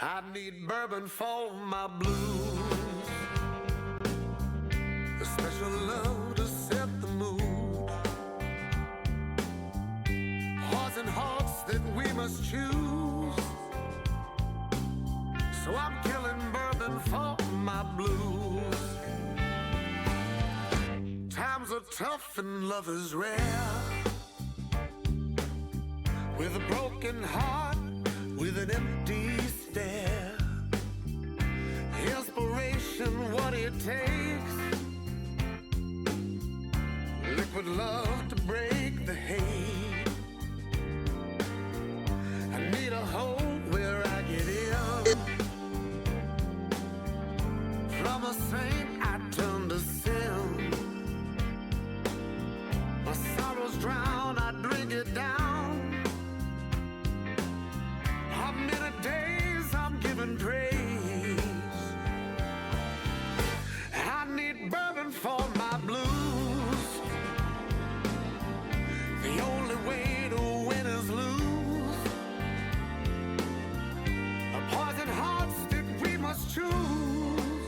I need bourbon for my blues, a special love to set the mood, hearts and hearts that we must choose. So I'm killing bourbon for my blues. Times are tough and love is rare, with a broken heart, with an empty stare. Inspiration, what it takes. Liquid love to break the hate. I need a home where I get in. From a saint I turn to sin. My sorrows drown, I drink it down. How many days I'm giving praise. I need bourbon for my blues. The only way to win is lose. A poison hearts that we must choose.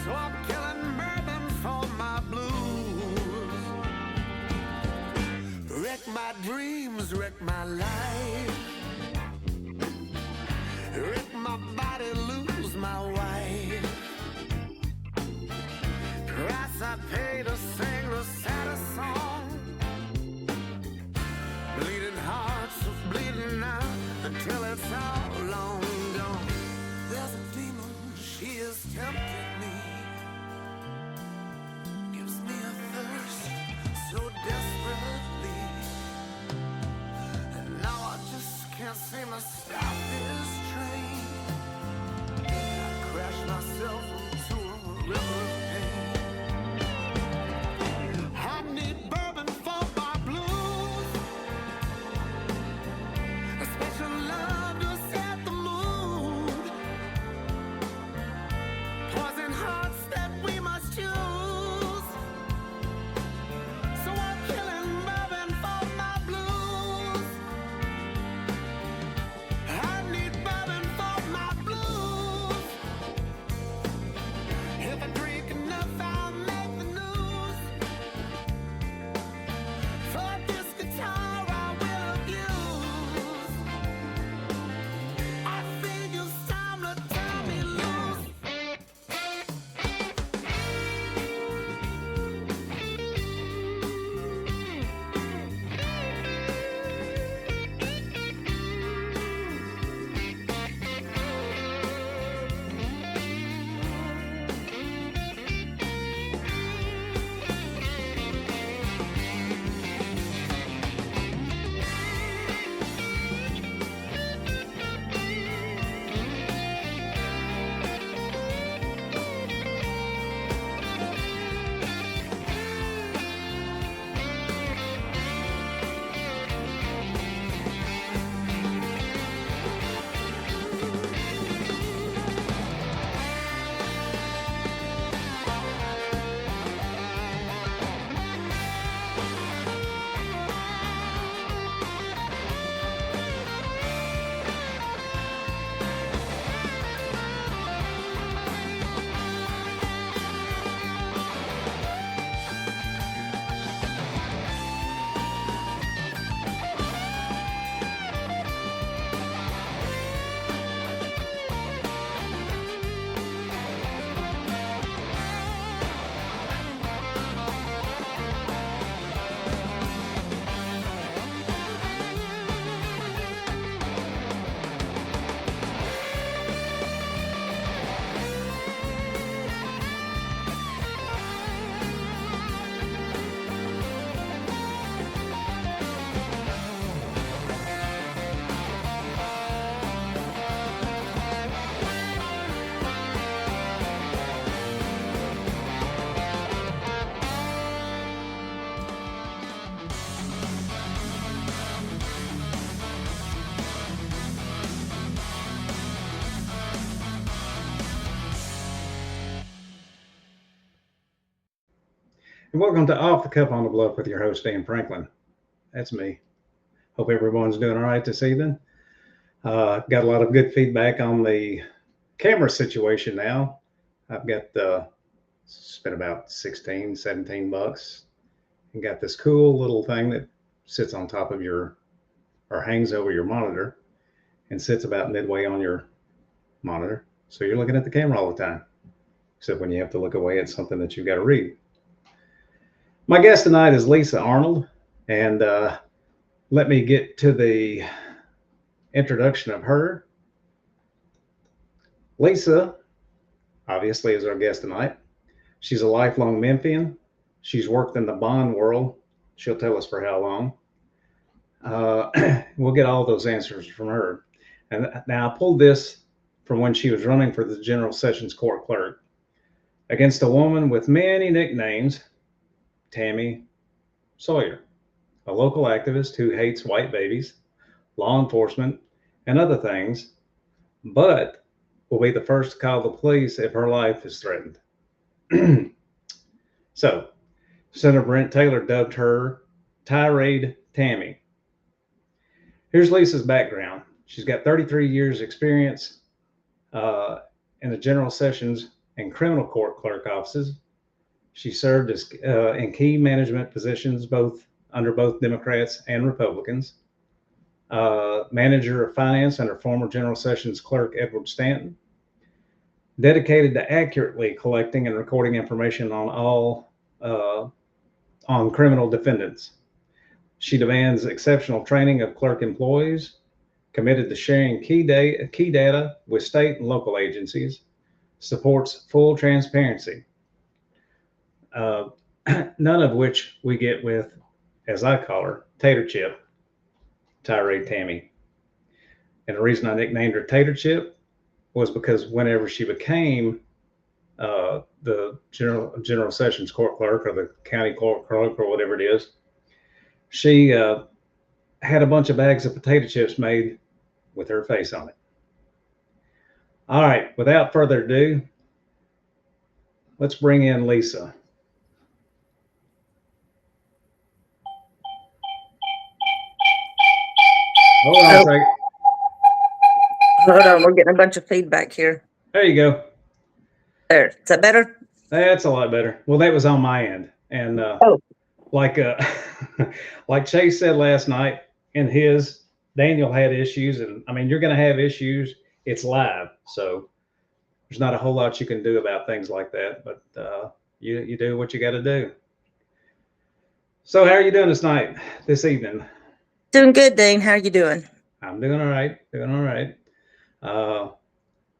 So I'm killing bourbon for my blues. Wreck my dreams, wreck my life. Wreck my body, lose my wife. Price I pay to sing the saddest song. Bleeding hearts are bleeding out until it's all long gone. There's a demon, she is tempting me. Gives me a thirst so desperately. And now I just can't seem to stop this train. I crash myself into a river of pain. I need bourbon for my blues, a special love to set the mood, poison hearts that we must choose. So I'm killing bourbon for my blues. I need bourbon for my blues. If I drink enough, I'll make the news. For this guitar I will abuse. I think it's time to turn me loose. And welcome to Off the Cuff on the Bluff with your host, Dan Franklin. That's me. Hope everyone's doing all right this evening. Got a lot of good feedback on the camera situation now. I've got spent about 16, 17 bucks and got this cool little thing that sits on top of your or hangs over your monitor and sits about midway on your monitor. So you're looking at the camera all the time, except when you have to look away at something that you've got to read. My guest tonight is Lisa Arnold, and let me get to the introduction of her. Lisa, obviously, is our guest tonight. She's a lifelong Memphian. She's worked in the bond world. She'll tell us for how long. We'll get all those answers from her. And now I pulled this from when she was running for the General Sessions Court clerk against a woman with many nicknames, Tammy Sawyer, a local activist who hates white babies, law enforcement, and other things, but will be the first to call the police if her life is threatened. So, Senator Brent Taylor dubbed her Tirade Tammy. Here's Lisa's background. She's got 33 years experience in the General Sessions and Criminal Court clerk offices. She served as in key management positions under both Democrats and Republicans. Manager of finance under former General Sessions clerk Edward Stanton. Dedicated to accurately collecting and recording information on on criminal defendants. She demands exceptional training of clerk employees, committed to sharing key data with state and local agencies, supports full transparency, none of which we get with, as I call her, Tater Chip, Tirade Tammy. And the reason I nicknamed her Tater Chip was because whenever she became the General Sessions Court clerk or the county court clerk or whatever it is, she had a bunch of bags of potato chips made with her face on it. All right, without further ado, let's bring in Lisa. Hold on a second. Hold on, we're getting a bunch of feedback here. There you go. There, is that better? That's a lot better. Well, that was on my end. And like like Chase said last night in his, Daniel had issues. And I mean, you're going to have issues. It's live. So there's not a whole lot you can do about things like that. But you do what you got to do. So how are you doing this evening? Doing good, Dean. How are you doing? I'm doing all right. Doing all right.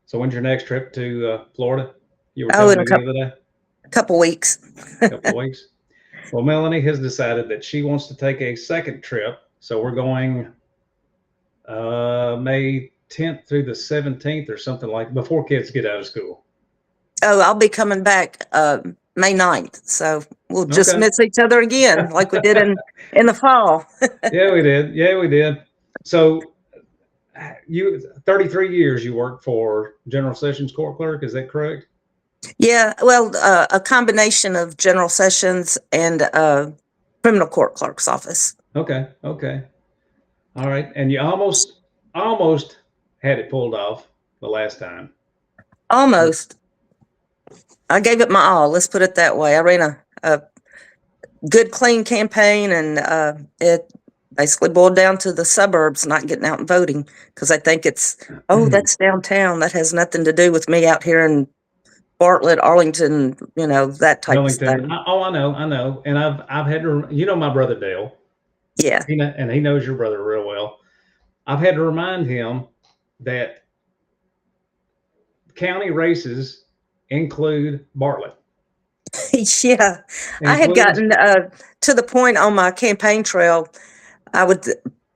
So when's your next trip to Florida? You were telling me the other day. A couple weeks. Couple weeks. Well, Melanie has decided that she wants to take a second trip. So we're going May 10th through the 17th or something like before kids get out of school. Oh, I'll be coming back May 9th. So we'll just miss each other again like we did in the fall. Yeah, we did. Yeah, we did. So you 33 years you worked for General Sessions Court clerk, is that correct? Yeah, well, a combination of General Sessions and Criminal Court Clerk's office. Okay. All right. And you almost had it pulled off the last time. Almost. I gave it my all. Let's put it that way. I ran a good, clean campaign, and it basically boiled down to the suburbs not getting out and voting because I think it's, that's downtown. That has nothing to do with me out here in Bartlett, Arlington, that type of stuff. Oh, I know. And I've had to, my brother Dale. Yeah. And he knows your brother real well. I've had to remind him that county races include Bartlett. Yeah. I had gotten to the point on my campaign trail, I would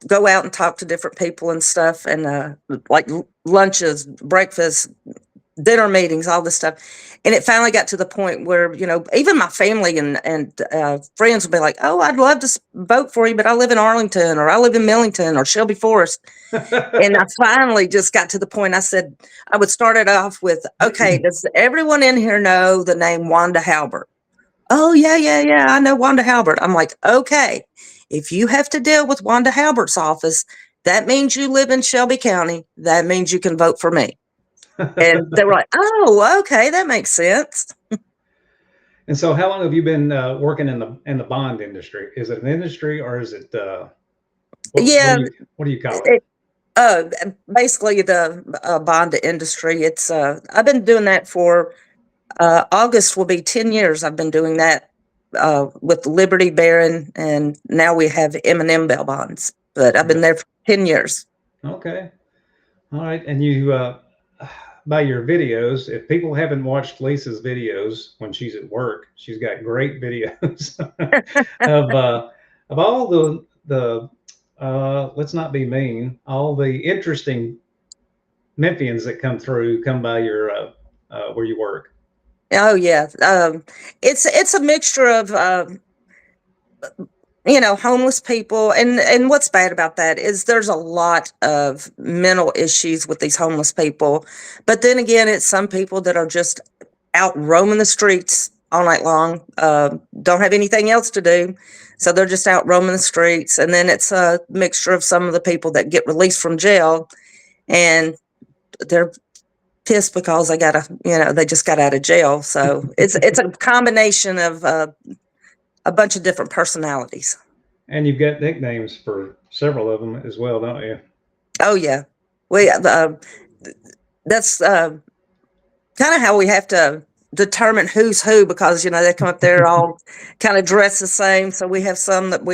go out and talk to different people and stuff, and like lunches, breakfast, dinner meetings, all this stuff. And it finally got to the point where, even my family and friends would be like, oh, I'd love to vote for you, but I live in Arlington, or I live in Millington, or Shelby Forest. And I finally just got to the point I said, I would start it off with, okay, does everyone in here know the name Wanda Halbert? Oh, yeah, I know Wanda Halbert. I'm like, okay, if you have to deal with Wanda Halbert's office, That means you live in Shelby County. That means you can vote for me. And they were like, oh, okay, that makes sense. And so, how long have you been working in the bond industry? Is it an industry or is it Yeah, what do you call it? basically the bond industry. It's I've been doing that for August will be 10 years. I've been doing that with Liberty Baron, and now we have M&M bail bonds. But I've been there for 10 years. Okay, all right. And you by your videos, if people haven't watched Lisa's videos when she's at work, she's got great videos of all the let's not be mean, all the interesting Memphians that come by your where you work. Oh yeah, it's a mixture of homeless people, and what's bad about that is there's a lot of mental issues with these homeless people, but then again, it's some people that are just out roaming the streets all night long, don't have anything else to do, so they're just out roaming the streets. And then it's a mixture of some of the people that get released from jail, and they're pissed because they just got out of jail. So it's a combination of a bunch of different personalities. And you've got nicknames for several of them as well, don't you? Oh yeah, that's kind of how we have to determine who's who, because they come up there all kind of dressed the same. So we have some that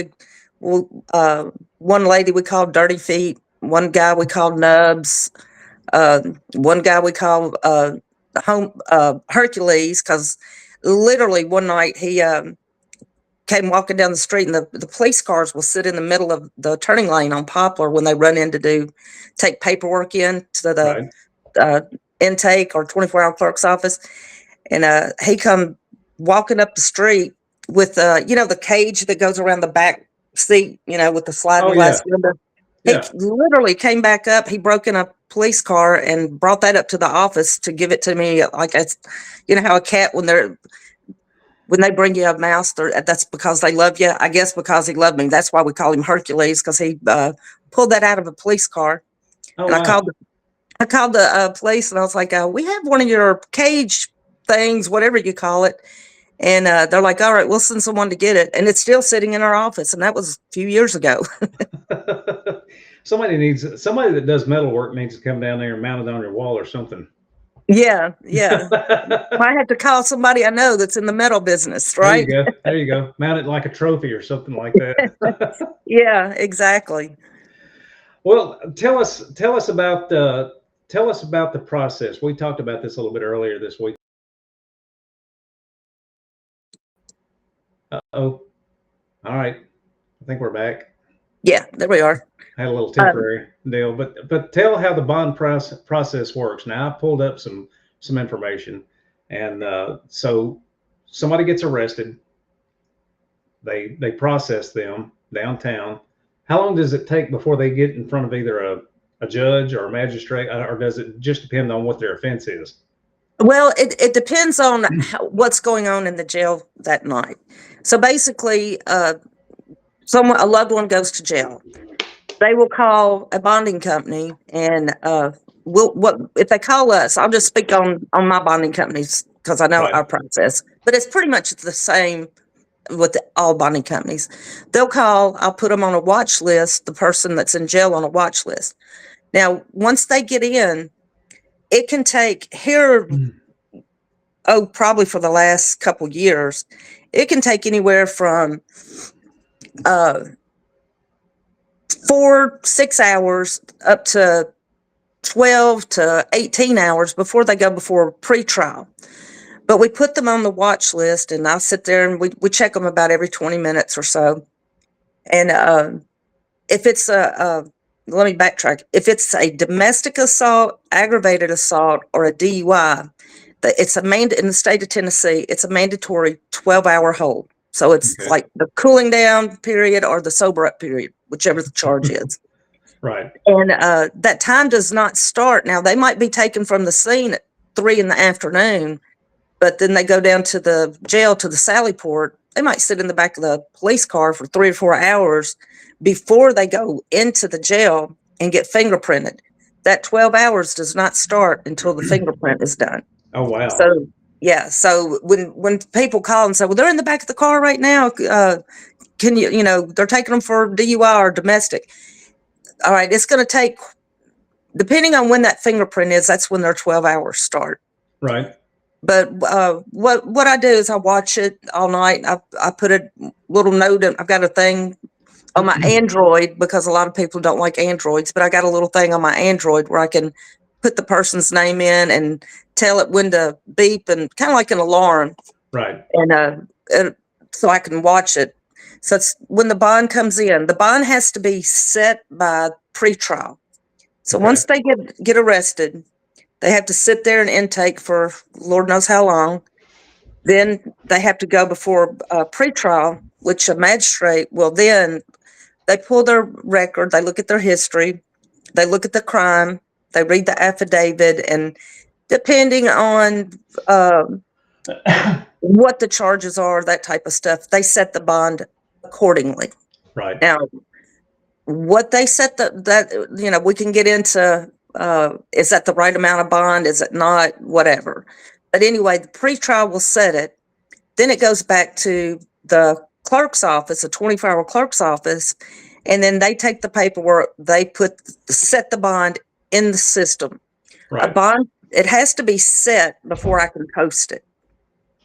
one lady we call Dirty Feet, one guy we call Nubs, one guy we call Hercules, because literally one night he came walking down the street, and the police cars will sit in the middle of the turning lane on Poplar when they run in to take paperwork in to the intake or 24-hour clerk's office. And he come walking up the street with the cage that goes around the back seat, with the sliding glass window. Yeah. He literally came back up. He broke in a police car and brought that up to the office to give it to me. Like it's, how a cat, when they bring you a mouse, that's because they love you. I guess because he loved me. That's why we call him Hercules, because he pulled that out of a police car. Oh, and wow. I called the police, and I was like, we have one of your cage things, whatever you call it. And they're like, all right, we'll send someone to get it. And it's still sitting in our office. And that was a few years ago. Somebody that does metal work needs to come down there and mount it on your wall or something. Yeah. Might have to call somebody I know that's in the metal business, right? There you go. Mount it like a trophy or something like that. Yeah, exactly. Well, tell us about the process. We talked about this a little bit earlier this week. Uh-oh. All right. I think we're back. Yeah, there we are. Had a little temporary deal, but tell how the bond process works. Now, I pulled up some information, and so somebody gets arrested. They process them downtown. How long does it take before they get in front of either a judge or a magistrate, or does it just depend on what their offense is? Well, it depends on what's going on in the jail that night. So basically, a loved one goes to jail. They will call a bonding company, and if they call us, I'll just speak on my bonding companies because I know our process. But it's pretty much the same with all bonding companies. They'll call. I'll put them on a watch list. The person that's in jail on a watch list. Now, once they get in, it can take probably for the last couple years, it can take anywhere from 4-6 hours up to 12 to 18 hours before they go before pretrial. But we put them on the watch list, and I'll sit there and we check them about every 20 minutes or so. And if it's let me backtrack. If it's a domestic assault, aggravated assault, or a DUI, it's in the state of Tennessee, it's a mandatory 12-hour hold. So it's like the cooling down period or the sober up period, whichever the charge is. Right. And that time does not start. Now, they might be taken from the scene at 3 PM, but then they go down to the jail, to the Sally Port. They might sit in the back of the police car for 3 or 4 hours before they go into the jail. and get fingerprinted. That 12 hours does not start until the fingerprint is done. Oh, wow. So, yeah. So when people call and say, well, they're in the back of the car right now. Can you know, they're taking them for DUI or domestic. All right. It's going to take, depending on when that fingerprint is, that's when their 12 hours start. Right. But what I do is I watch it all night. I put a little note in. I've got a thing on my Android, because a lot of people don't like Androids, but I got a little thing on my Android where I can put the person's name in and tell it when to beep, and kind of like an alarm. Right. And so I can watch it. So it's when the bond comes in. The bond has to be set by pretrial. So Okay. once they get arrested, they have to sit there in intake for Lord knows how long. Then they have to go before pretrial, which a magistrate will then, they pull their record, they look at their history, they look at the crime, they read the affidavit, and depending on what the charges are, that type of stuff, they set the bond accordingly. Right. Now, what they set that, you know, we can get into, is that the right amount of bond? Is it not? Whatever. But anyway, the pretrial will set it. Then it goes back to the clerk's office, a 24-hour clerk's office, and then they take the paperwork, they set the bond in the system. Right. A bond, it has to be set before I can post it.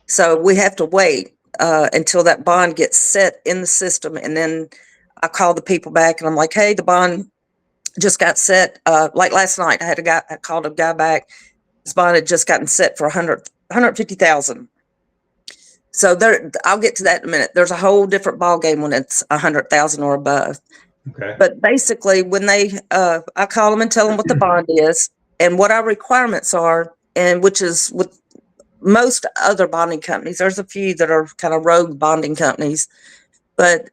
So we have to wait until that bond gets set in the system, and then I call the people back and I'm like, hey, the bond just got set. Like last night, I called a guy back. His bond had just gotten set for 150,000. So there, I'll get to that in a minute. There's a whole different ball game when it's 100,000 or above. Okay. But basically, when I call them and tell them what the bond is and what our requirements are, and which is with most other bonding companies. There's a few that are kind of rogue bonding companies, but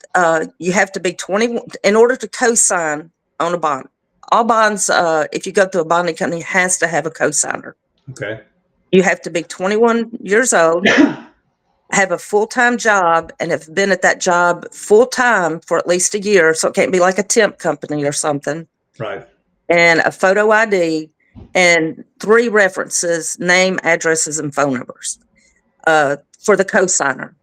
you have to be 21 in order to co-sign on a bond. All bonds, if you go to a bonding company, has to have a co-signer. Okay. You have to be 21 years old, have a full-time job, and have been at that job full-time for at least a year. So it can't be like a temp company or something. Right. And a photo ID and 3 references, name, addresses, and phone numbers for the co-signer.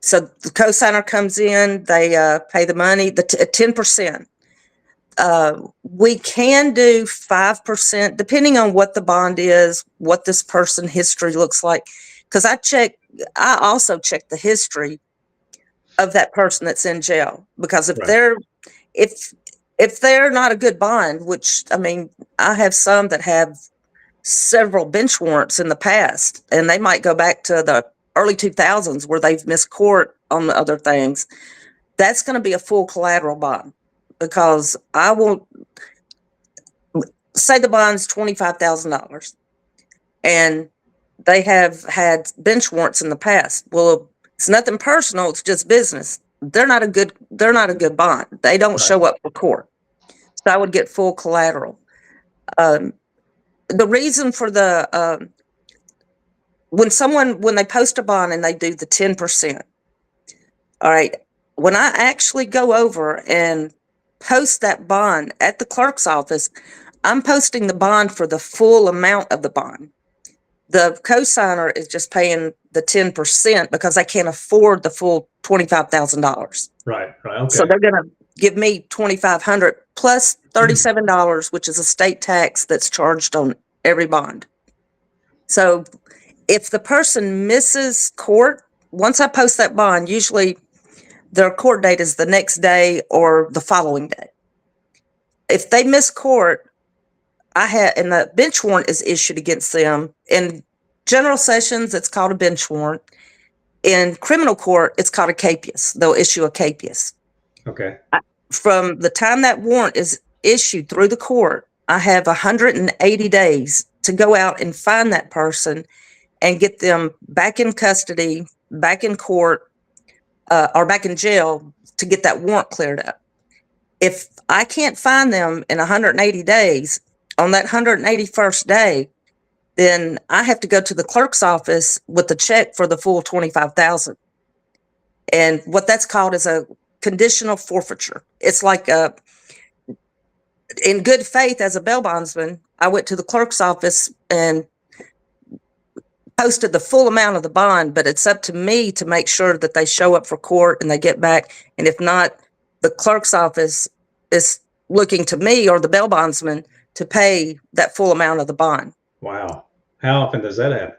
So the co-signer comes in, they pay the money, 10%. We can do 5%, depending on what the bond is, what this person history looks like. Because I also check the history of that person that's in jail. Because if they're not a good bond, which, I mean, I have some that have several bench warrants in the past, and they might go back to the early 2000s where they've missed court on the other things. That's going to be a full collateral bond, because I won't say the bond's $25,000 and they have had bench warrants in the past. Well, it's nothing personal. It's just business. They're not a good bond. They don't show up for court. So I would get full collateral. The reason for when they post a bond and they do the 10%, all right, when I actually go over and post that bond at the clerk's office, I'm posting the bond for the full amount of the bond. The co-signer is just paying the 10% because they can't afford the full $25,000. Right. Okay. So they're going to give me $2,500 plus $37, which is a state tax that's charged on every bond. So if the person misses court, once I post that bond, usually their court date is the next day or the following day. If they miss court, and the bench warrant is issued against them. In general sessions, it's called a bench warrant. In criminal court, it's called a capias. They'll issue a capias. Okay. From the time that warrant is issued through the court, I have 180 days to go out and find that person and get them back in custody, back in court, or back in jail to get that warrant cleared up. If I can't find them in 180 days, on that 181st day, then I have to go to the clerk's office with a check for the full $25,000. And what that's called is a conditional forfeiture. It's like in good faith as a bail bondsman, I went to the clerk's office and posted the full amount of the bond, but it's up to me to make sure that they show up for court and they get back. And if not, the clerk's office is looking to me or the bail bondsman to pay that full amount of the bond. Wow. How often does that happen?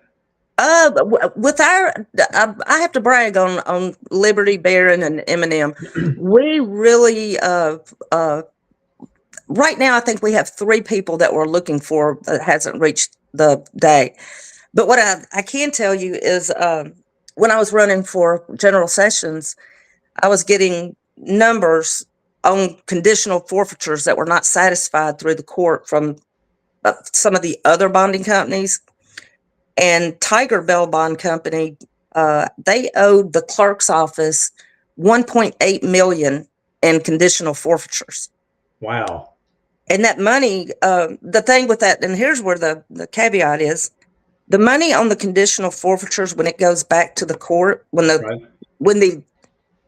With our, I have to brag on Liberty, Barron, and Eminem. We really, right now, I think we have 3 people that we're looking for that hasn't reached the day. But what I can tell you is when I was running for General Sessions, I was getting numbers on conditional forfeitures that were not satisfied through the court from some of the other bonding companies. And Tiger Bail Bond Company, they owed the clerk's office $1.8 million in conditional forfeitures. Wow. And that money, the thing with that, and here's where the caveat is, the money on the conditional forfeitures, when it goes back to the court, when the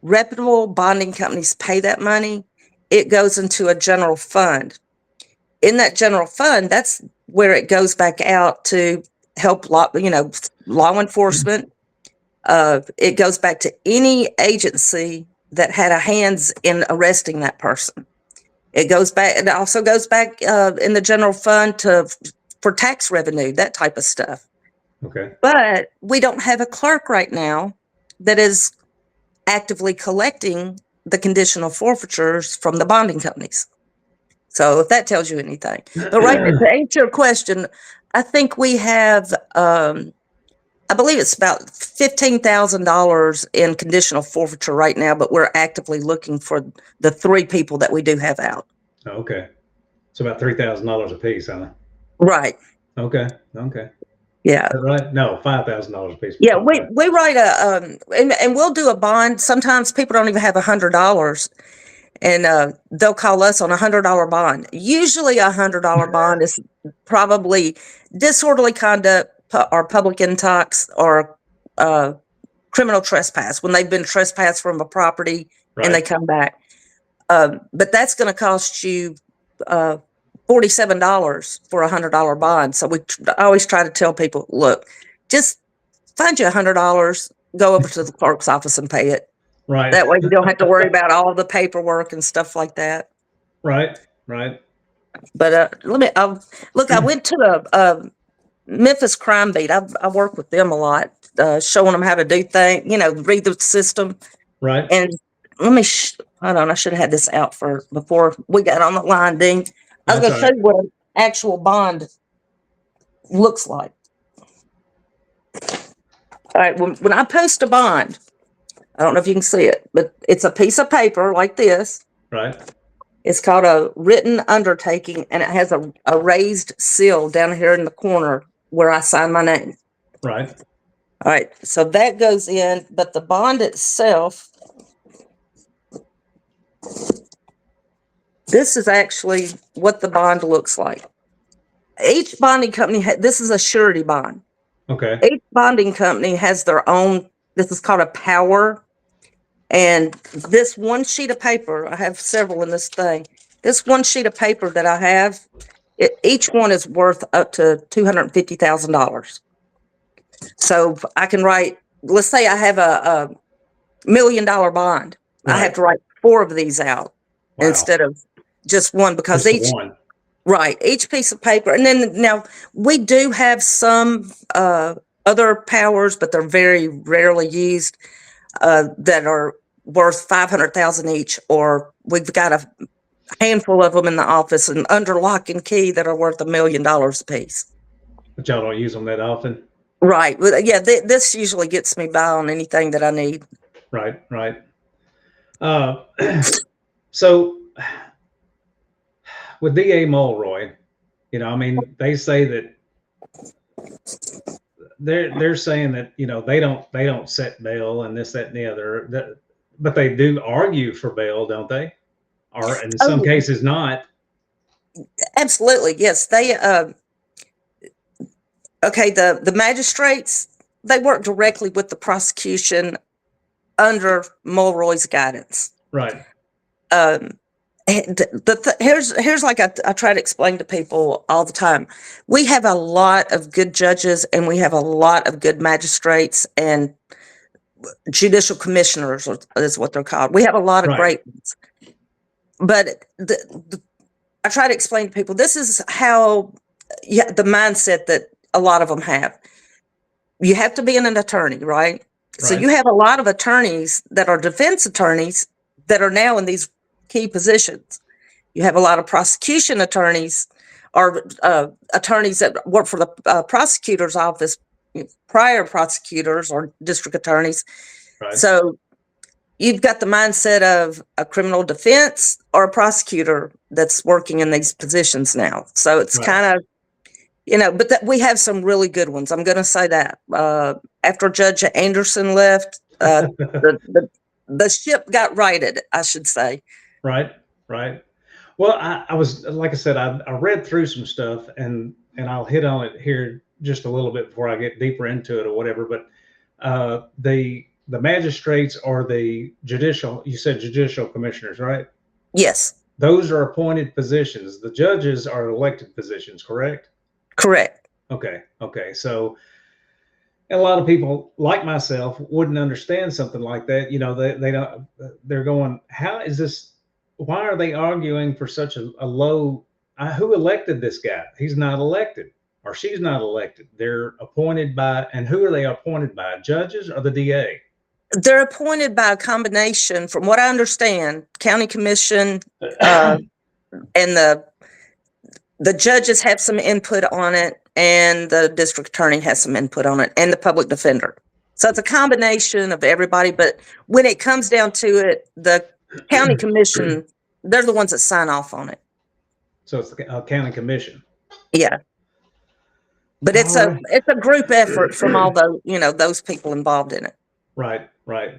reputable bonding companies pay that money, it goes into a general fund. In that general fund, that's where it goes back out to help law enforcement. It goes back to any agency that had a hands in arresting that person. It goes back. It also goes back in the general fund for tax revenue, that type of stuff. Okay. But we don't have a clerk right now that is actively collecting the conditional forfeitures from the bonding companies. So if that tells you anything. But right, to answer your question, I think we have, I believe it's about $15,000 in conditional forfeiture right now, but we're actively looking for the 3 people that we do have out. Okay. So about $3,000 a piece, huh? Right. Okay. Okay. Yeah. Right? No, $5,000 a piece. Yeah, we write and we'll do a bond. Sometimes people don't even have $100, and they'll call us on $100 bond. Usually $100 bond is probably disorderly conduct or public intox or criminal trespass when they've been trespassed from a property and they come back. But that's going to cost you $47 for $100 bond. So I always try to tell people, look, just find you $100, go over to the clerk's office and pay it. Right. That way you don't have to worry about all the paperwork and stuff like that. Right. Right. But look, I went to the Memphis Crime Beat. I work with them a lot, showing them how to do things, read the system. Right. And let me, hold on, I should have had this out before we got on the line, Dean. I was going to show you what an actual bond looks like. All right, when I post a bond, I don't know if you can see it, but it's a piece of paper like this. Right. It's called a written undertaking, and it has a raised seal down here in the corner where I sign my name. Right. All right, so that goes in, but the bond itself, this is actually what the bond looks like. Each bonding company, this is a surety bond. Okay. Each bonding company has their own, this is called a power. And this one sheet of paper, I have several in this thing. This one sheet of paper that I have, each one is worth up to $250,000. So I can write, let's say I have a $1 million bond. Right. I have to write 4 of these out instead of just one, because Just one. Right, each piece of paper. And then now we do have some other powers, but they're very rarely used, that are worth $500,000 each, or we've got a handful of them in the office and under lock and key that are worth $1 million a piece. But y'all don't use them that often? Right. Well, yeah, this usually gets me by on anything that I need. Right, right. So with DA Mulroy, they say that they're saying that, they don't set bail and this, that, and the other, but they do argue for bail, don't they? Or in some cases not. Absolutely. Yes. They, okay. The magistrates, they work directly with the prosecution under Mulroy's guidance. Right. Here's like I try to explain to people all the time. We have a lot of good judges and we have a lot of good magistrates and judicial commissioners is what they're called. We have a lot of Right. great ones. But I try to explain to people, this is how the mindset that a lot of them have. You have to be an attorney, right? So you have a lot of attorneys that are defense attorneys that are now in these key positions. You have a lot of prosecution attorneys or attorneys that work for the prosecutor's office, prior prosecutors or district attorneys. Right. So you've got the mindset of a criminal defense or a prosecutor that's working in these positions now. So it's kind of, but we have some really good ones. I'm going to say that. After Judge Anderson left, the ship got righted, I should say. Right. Well, I was, like I said, I read through some stuff and I'll hit on it here just a little bit before I get deeper into it or whatever. But the magistrates or the you said judicial commissioners, right? Yes. Those are appointed positions. The judges are elected positions, correct? Correct. Okay. So a lot of people like myself wouldn't understand something like that. They don't, they're going, how is this? Why are they arguing for such a low? Who elected this guy? He's not elected or she's not elected. They're appointed by, and who are they appointed by? Judges or the DA? They're appointed by a combination, from what I understand, county commission, and the judges have some input on it, and the district attorney has some input on it, and the public defender. So it's a combination of everybody. But when it comes down to it, the county commission, they're the ones that sign off on it. So it's the county commission. Yeah. But it's a group effort from all those people involved in it. Right.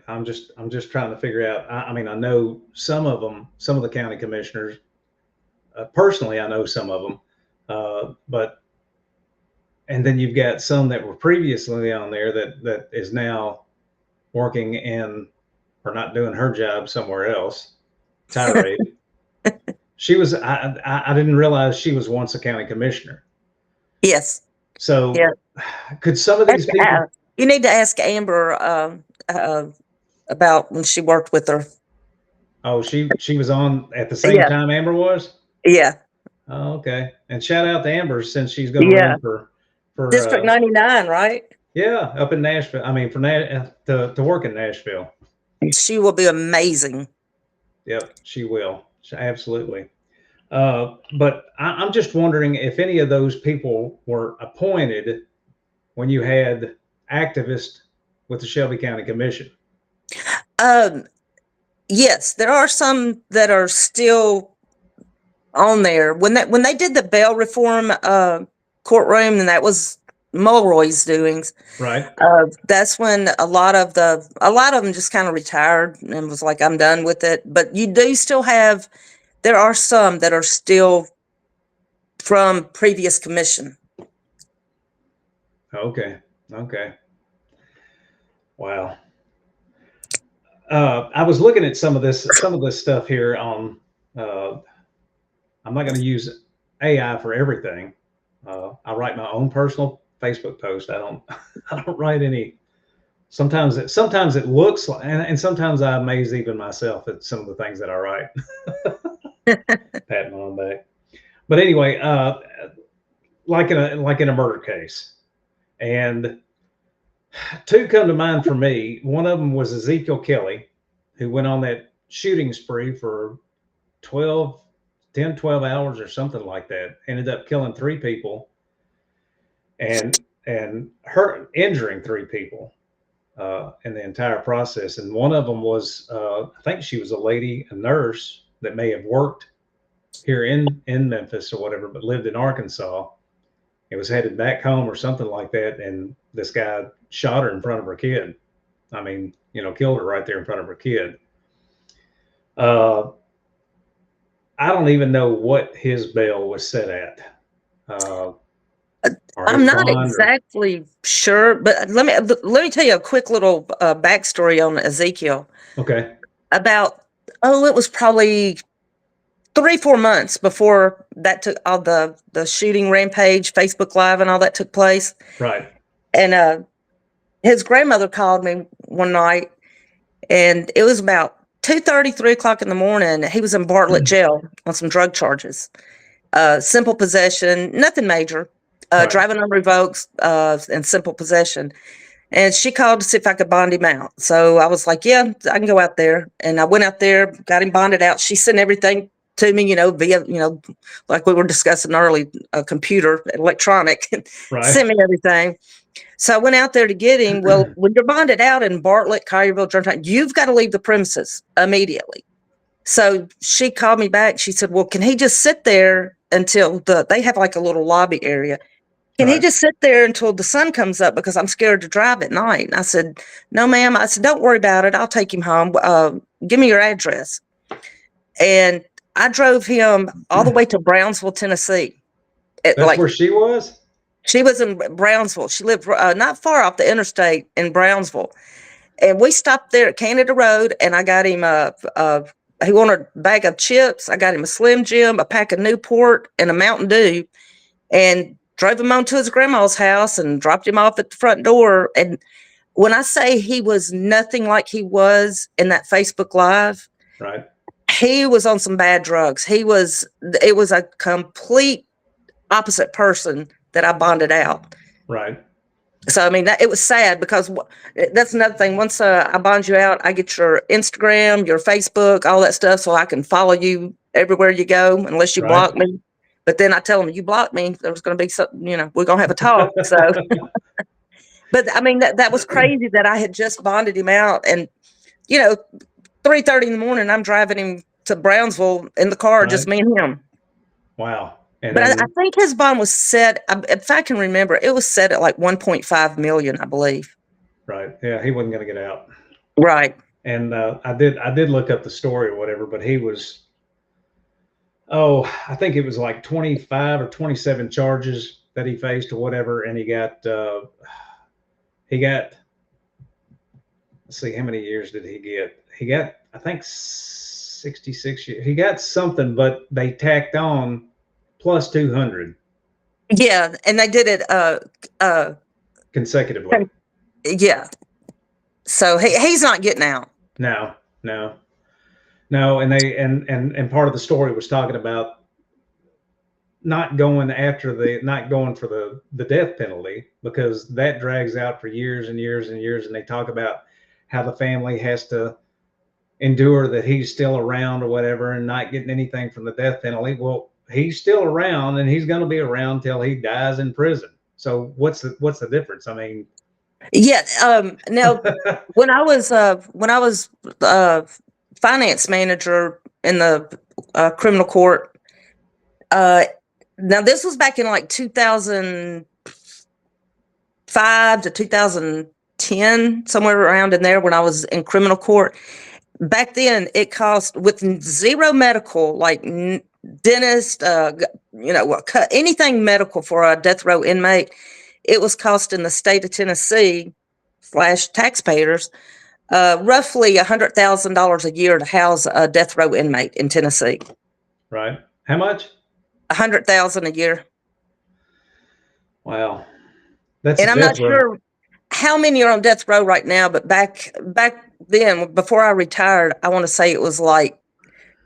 I'm just trying to figure out. I mean, I know some of them, some of the county commissioners. Personally, I know some of them, and then you've got some that were previously on there that is now working in or not doing her job somewhere else. Tirade. She was. I didn't realize she was once a county commissioner. Yes. So could some of these people? You need to ask Amber about when she worked with her. Oh, she was on at the same time Amber was? Yeah. Oh, okay. And shout out to Amber since she's going to run for District 99, right? Yeah, up in Nashville. I mean, to work in Nashville. She will be amazing. Yep, she will. Absolutely. But I'm just wondering if any of those people were appointed when you had activists with the Shelby County Commission. Yes, there are some that are still on there. When they did the bail reform courtroom, and that was Mulroy's doings. Right. That's when a lot of them just kind of retired and was like, I'm done with it. But you do still have, there are some that are still from previous commission. Okay. Wow. I was looking at some of this stuff here on, I'm not going to use AI for everything. I write my own personal Facebook post. I don't write any. Sometimes it looks like, and sometimes I amaze even myself at some of the things that I write. Pat my own back. But anyway, like in a murder case, and two come to mind for me. One of them was Ezekiel Kelly, who went on that shooting spree for 12 hours or something like that. Ended up killing 3 people and injuring 3 people in the entire process. And one of them was, I think she was a nurse that may have worked here in Memphis or whatever, but lived in Arkansas. It was headed back home or something like that. And this guy shot her in front of her kid. I mean, killed her right there in front of her kid. I don't even know what his bail was set at. I'm not exactly sure, but let me tell you a quick little backstory on Ezekiel. Okay. It was probably 3-4 months before that took all the shooting rampage, Facebook Live and all that took place. Right. And his grandmother called me one night, and it was about 2:30, 3 o'clock in the morning. He was in Bartlett jail on some drug charges. Simple possession, nothing major. Right. Driving unrevoked, and simple possession. And she called to see if I could bond him out. So I was like, yeah, I can go out there. And I went out there, got him bonded out. She sent everything to me, via, like we were discussing early, computer, electronic, Right. sent me everything. So I went out there to get him. Well, when you're bonded out in Bartlett, Collierville, Germantown, you've got to leave the premises immediately. So she called me back. She said, well, can he just sit there until they have like a little lobby area. Can he Right. just sit there until the sun comes up, because I'm scared to drive at night? And I said, no, ma'am. I said, don't worry about it. I'll take him home. Give me your address. And I drove him all the way to Brownsville, Tennessee. That's where she was? She was in Brownsville. She lived not far off the interstate in Brownsville. And we stopped there at Canada Road, and I got him he wanted a bag of chips. I got him a Slim Jim, a pack of Newport, and a Mountain Dew, and drove him on to his grandma's house and dropped him off at the front door. And when I say he was nothing like he was in that Facebook Live, right, he was on some bad drugs. It was a complete opposite person that I bonded out. Right. So, I mean, it was sad, because that's another thing. Once I bond you out, I get your Instagram, your Facebook, all that stuff, so I can follow you everywhere you go, unless you Right. block me. But then I tell them, you blocked me, there's going to be something, we're going to have a talk. So, but I mean, that was crazy that I had just bonded him out. And, 3:30 in the morning, I'm driving him to Brownsville in the car, just me and him. Wow. And But then, I think his bond was set, if I can remember, it was set at like 1.5 million, I believe. right. Yeah, he wasn't going to get out. Right. And I did look up the story or whatever, but he was, I think it was like 25 or 27 charges that he faced or whatever. And he got, let's see, how many years did he get? He got, I think 66 years. He got something, but they tacked on plus 200 Yeah. And they did it, consecutively. yeah. So he's not getting out. No. And they, and part of the story was talking about not going for the death penalty, because that drags out for years and years and years. And they talk about how the family has to endure that he's still around or whatever and not getting anything from the death penalty. Well, he's still around, and he's going to be around till he dies in prison. So what's the difference? I mean, yeah. Now when I was finance manager in the criminal court, now this was back in like 2005 to 2010, somewhere around in there, when I was in criminal court. Back then, it cost, with zero medical, like dentist, anything medical for a death row inmate, it was costing the state of Tennessee / taxpayers roughly $100,000 a year to house a death row inmate in Tennessee. right. How much? $100,000 a year. Wow. That's And I'm not sure how many are on death row right now, but back then, before I retired, I want to say it was like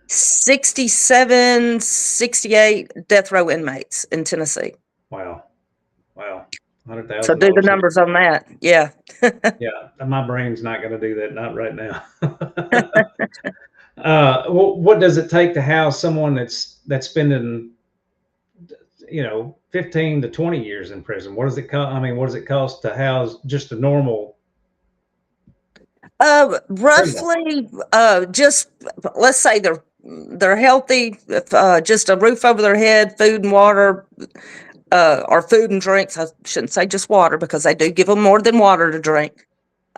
67, 68 death row inmates in Tennessee. Wow. 100,000. So do the numbers on that. Yeah. Yeah, my brain's not going to do that. Not right now. What does it take to house someone that's spending, 15 to 20 years in prison? What does it cost? I mean, what does it cost to house just a normal? Roughly, just let's say they're healthy, just a roof over their head, food and water, or food and drinks. I shouldn't say just water, because they do give them more than water to drink.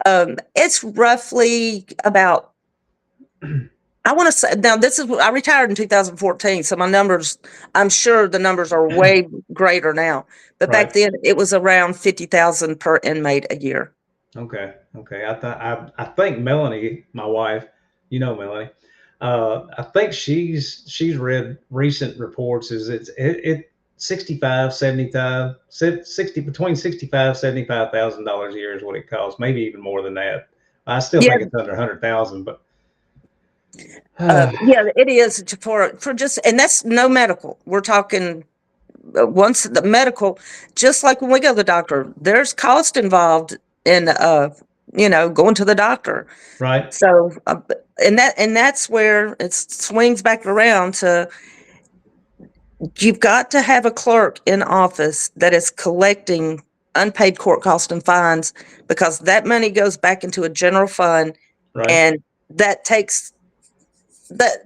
It's roughly about, I want to say, now I retired in 2014, so my numbers, I'm sure the numbers are way greater now, but back then it was around 50,000 per inmate a year. Okay. I think Melanie, my wife, Melanie, I think she's read recent reports. Is it 65, 75, 60 between 65, $75,000 a year is what it costs. Maybe even more than that. I still Yeah, think it's under 100,000, but yeah, it is for just, and that's no medical. We're talking once the medical, just like when we go to the doctor, there's cost involved in going to the doctor. right, So and that's where it swings back around to, you've got to have a clerk in office that is collecting unpaid court costs and fines, because that money goes back into a general fund, right, and that takes that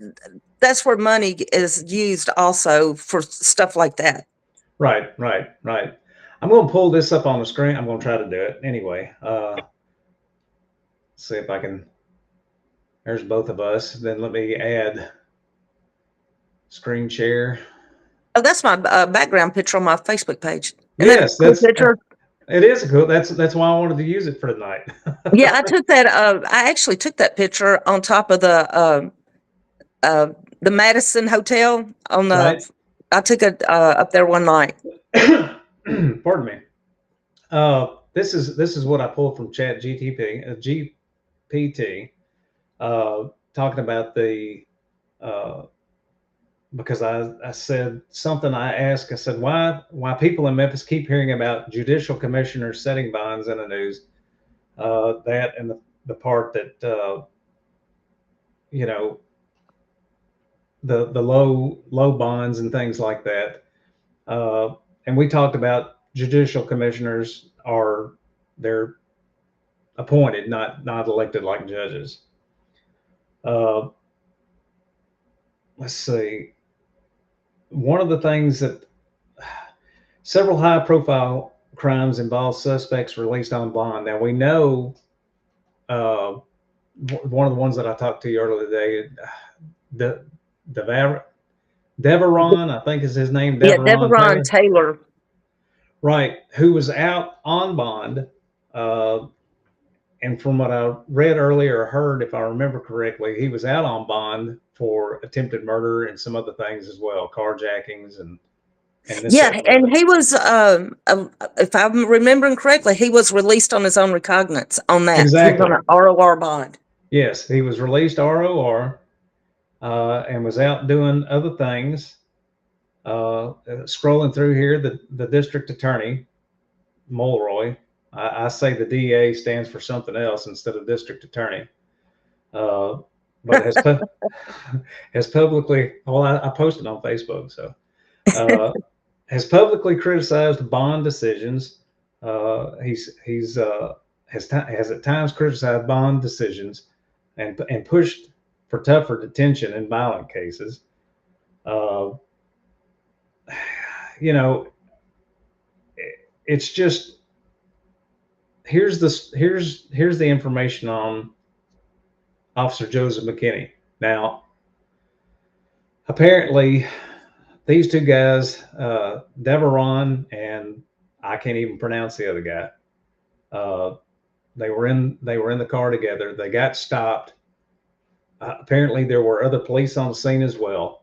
that's where money is used also for stuff like that. right. I'm going to pull this up on the screen. I'm going to try to do it anyway. See if I can. There's both of us. Then let me add screen share. Oh, that's my background picture on my Facebook page. Isn't that a Yes, cool that's picture? it is cool. That's why I wanted to use it for tonight. Yeah, I took that. I actually took that picture on top of uh, the Madison Hotel on the. Right. I took it up there one night. Pardon me. This is what I pulled from Chat GPT, talking about the because I said something. I said why people in Memphis keep hearing about judicial commissioners setting bonds in the news. That and the part that you know the low bonds and things like that. And we talked about judicial commissioners they're appointed, not elected like judges. Uh, let's see. One of the things that several high-profile crimes involve suspects released on bond. Now we know one of the ones that I talked to you earlier today, the Deveron, I think is his name, Yeah, Deveron Deveron Taylor. Taylor. Right, who was out on bond. And from what I read earlier or heard, if I remember correctly, he was out on bond for attempted murder and some other things as well, carjackings and this, Yeah, that, and the and other. he was, if I'm remembering correctly, he was released on his own recognizance on that. He was on Exactly. an ROR bond. Yes, he was released ROR and was out doing other things. Scrolling through here, the district attorney, Mulroy, I say the DA stands for something else instead of district attorney. But has publicly, well, I posted on Facebook, so has publicly criticized bond decisions. He's has at times criticized bond decisions and pushed for tougher detention in violent cases. Uh, you know, it's just here's the information on Officer Joseph McKinney. Now, apparently, these two guys, Deveron and I can't even pronounce the other guy. They were in the car together. They got stopped. Apparently, there were other police on the scene as well.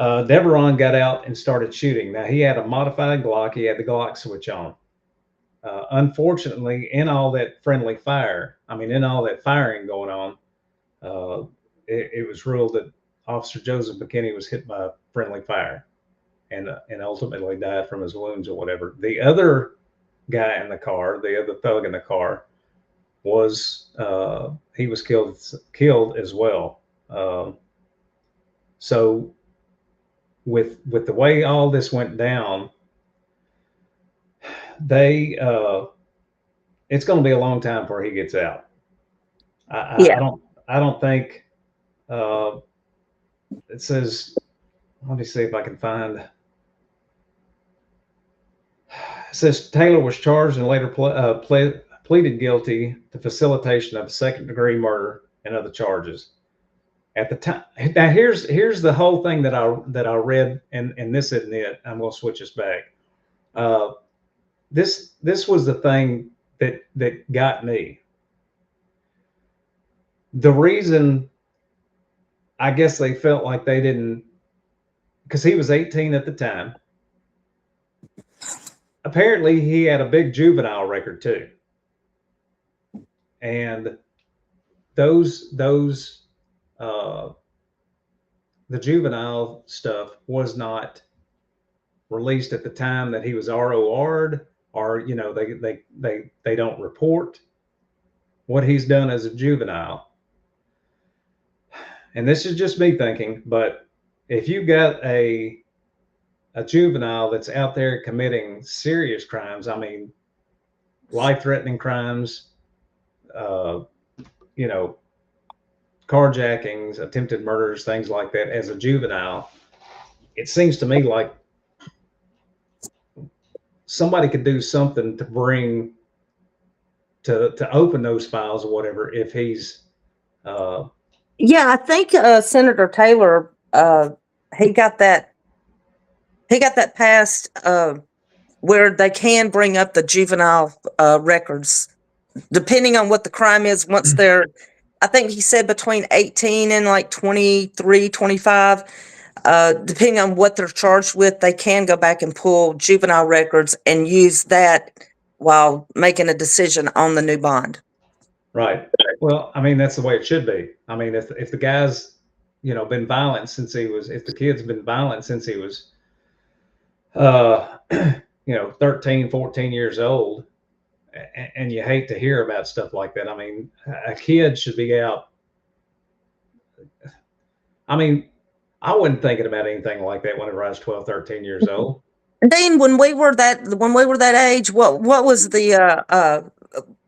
Deveron got out and started shooting. Now he had a modified Glock. He had the Glock switch on. Unfortunately, in all that friendly fire, in all that firing going on, it was ruled that Officer Joseph McKinney was hit by friendly fire and ultimately died from his wounds or whatever. The other guy in the car, the other thug in the car, was he was killed as well. So with the way all this went down, they it's going to be a long time before he gets out. Yeah. I don't think it says. Let me see if I can find. It says Taylor was charged and later pleaded guilty to facilitation of second-degree murder and other charges. At the time, now here's the whole thing that I read, and this isn't it. I'm going to switch this back. This was the thing that got me. The reason I guess they felt like they didn't, because he was 18 at the time. Apparently, he had a big juvenile record too, and those the juvenile stuff was not released at the time that he was ROR'd, or they don't report what he's done as a juvenile. And this is just me thinking, but if you got a juvenile that's out there committing serious crimes, I mean, life-threatening crimes, carjackings, attempted murders, things like that, as a juvenile, it seems to me like somebody could do something to bring to open those files or whatever if he's Yeah, I think Senator Taylor he got that passed where they can bring up the juvenile records depending on what the crime is once they're, I think he said between 18 and like 23, 25, depending on what they're charged with, they can go back and pull juvenile records and use that while making a decision on the new bond. Right. Well, I mean, that's the way it should be. I mean, if the guy's, been violent since if the kid's been violent since he was, 13, 14 years old, and you hate to hear about stuff like that. I mean, a kid should be out. I mean, I wasn't thinking about anything like that whenever I was 12, 13 years old. Dean, when we were that age, what was the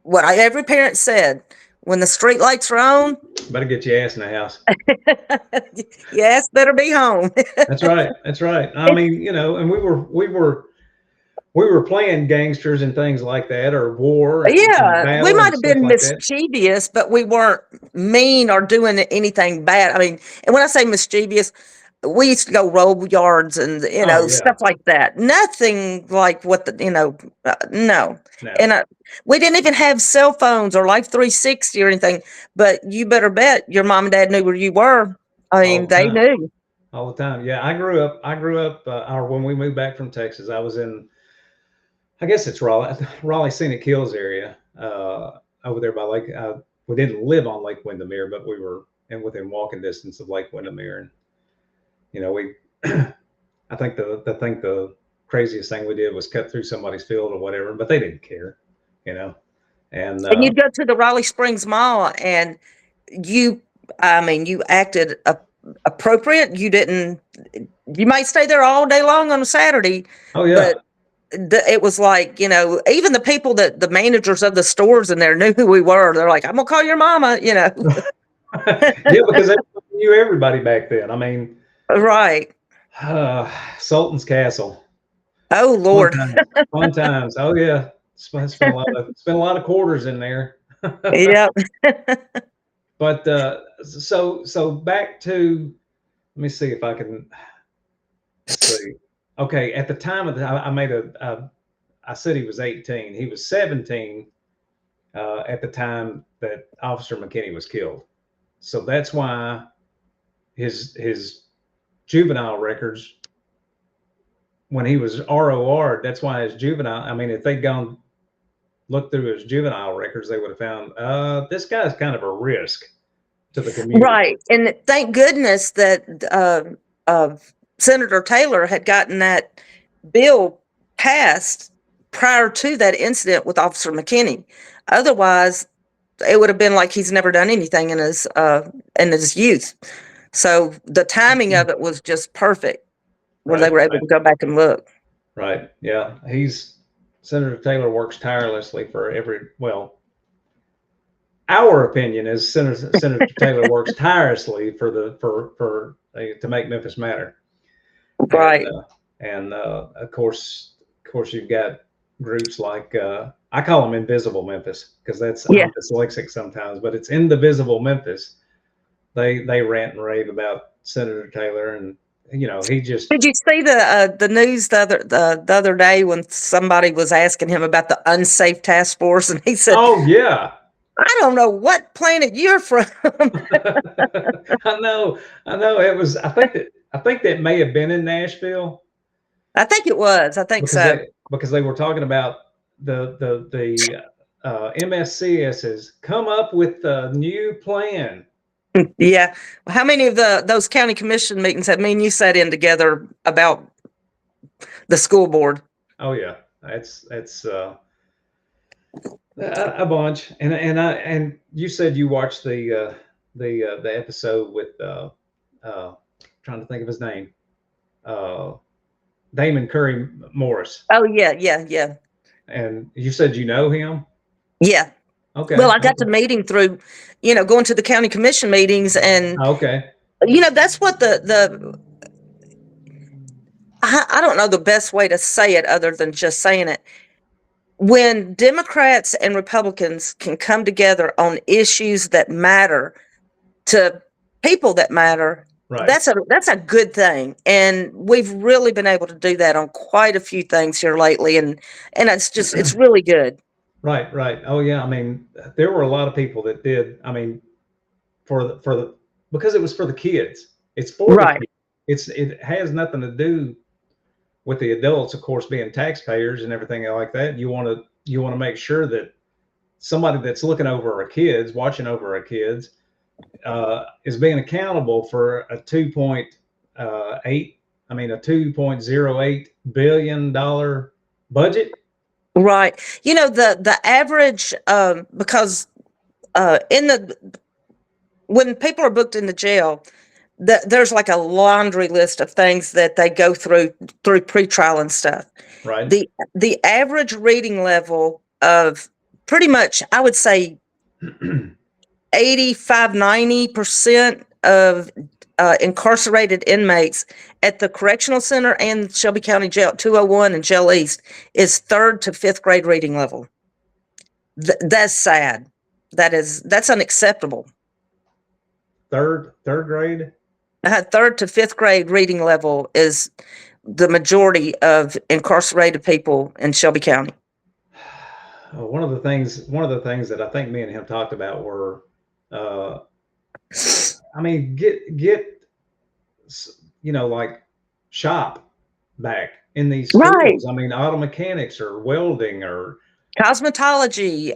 what every parent said, when the street lights are on, better get your ass in the house. Yes, better be home. That's right. That's right. I mean, and we were playing gangsters and things like that, or war. Yeah, we might have been like mischievous, but we weren't mean or doing anything bad. I mean, and when I say mischievous, we used to go roll yards and stuff like that. Nothing like what no. And we didn't even have cell phones or Life 360 or anything. But you better bet your mom and dad knew where you were. I mean, they knew all the time. Yeah, I grew up. Or when we moved back from Texas, I was in, I guess it's Raleigh Scenic Hills area, over there by Lake. We didn't live on Lake Windermere, but we were within walking distance of Lake Windermere. And I think the craziest thing we did was cut through somebody's field or whatever, but they didn't care, And you'd go to the Raleigh Springs Mall, and you acted appropriate. You might stay there all day long on a Saturday. Oh yeah. But it was like, even the people the managers of the stores in there knew who we were. They're like, I'm gonna call your mama, Yeah, because they knew everybody back then. I mean, right. Sultan's Castle. Oh Lord. Fun times. Oh yeah. Spent a lot of quarters in there. Yep. But so back to, let me see if I can see. Okay, at the time of I said he was 18. He was 17 at the time that Officer McKinney was killed. So that's why his juvenile records, when he was ROR, that's why his juvenile, I mean, if they'd gone look through his juvenile records, they would have found this guy's kind of a risk to the community. Right. And thank goodness that Senator Taylor had gotten that bill passed prior to that incident with Officer McKinney. Otherwise, it would have been like he's never done anything in his youth. So the timing of it was just perfect, where they were able to go back and look. Right. Yeah. Senator Taylor works tirelessly for our opinion is Senator Taylor works tirelessly to make Memphis matter. Right. And of course you've got groups like, I call them Invisible Memphis, because I'm dyslexic sometimes, but it's Indivisible Memphis. They rant and rave about Senator Taylor, and he just. Did you see the news the other day when somebody was asking him about the unsafe task force, and he said, "Oh yeah, I don't know what planet you're from. I know, I know. It was. I think that may have been in Nashville I think it was. I think so. because they were talking about the MSCS has come up with a new plan. Yeah. How many of those county commission meetings have me and you sat in together about the school board? Oh yeah, that's a bunch. And you said you watched the episode with trying to think of his name, uh, Damon Curry Morris, Oh yeah, yeah, yeah, and you said you know him. yeah. Well, Okay, I got to meet him through, going to the county commission meetings, and okay, that's what the I don't know the best way to say it other than just saying it. When Democrats and Republicans can come together on issues that matter to people that matter, right. that's a good thing. And we've really been able to do that on quite a few things here lately, and it's really good. Right, right. Oh yeah. I mean, there were a lot of people that did. I mean, for the because it was for the kids. It's for the Right. kids. It has nothing to do with the adults, of course, being taxpayers and everything like that. You want to make sure that somebody that's looking over our kids, watching over our kids, is being accountable for a 2.8. I mean, a $2.08 billion budget. Right. The average, because in the when people are booked into jail, there's like a laundry list of things that they go through pretrial and stuff. Right. The average reading level of pretty much, I would say, 85-90% of incarcerated inmates at the correctional center and Shelby County Jail 201 and Jail East is 3rd to 5th grade reading level. That's sad. That's unacceptable. Third grade. 3rd to 5th grade reading level is the majority of incarcerated people in Shelby County. One of the things that I think me and him talked about were, I mean, get like shop back in these schools. Right. I mean, auto mechanics or welding or Cosmetology,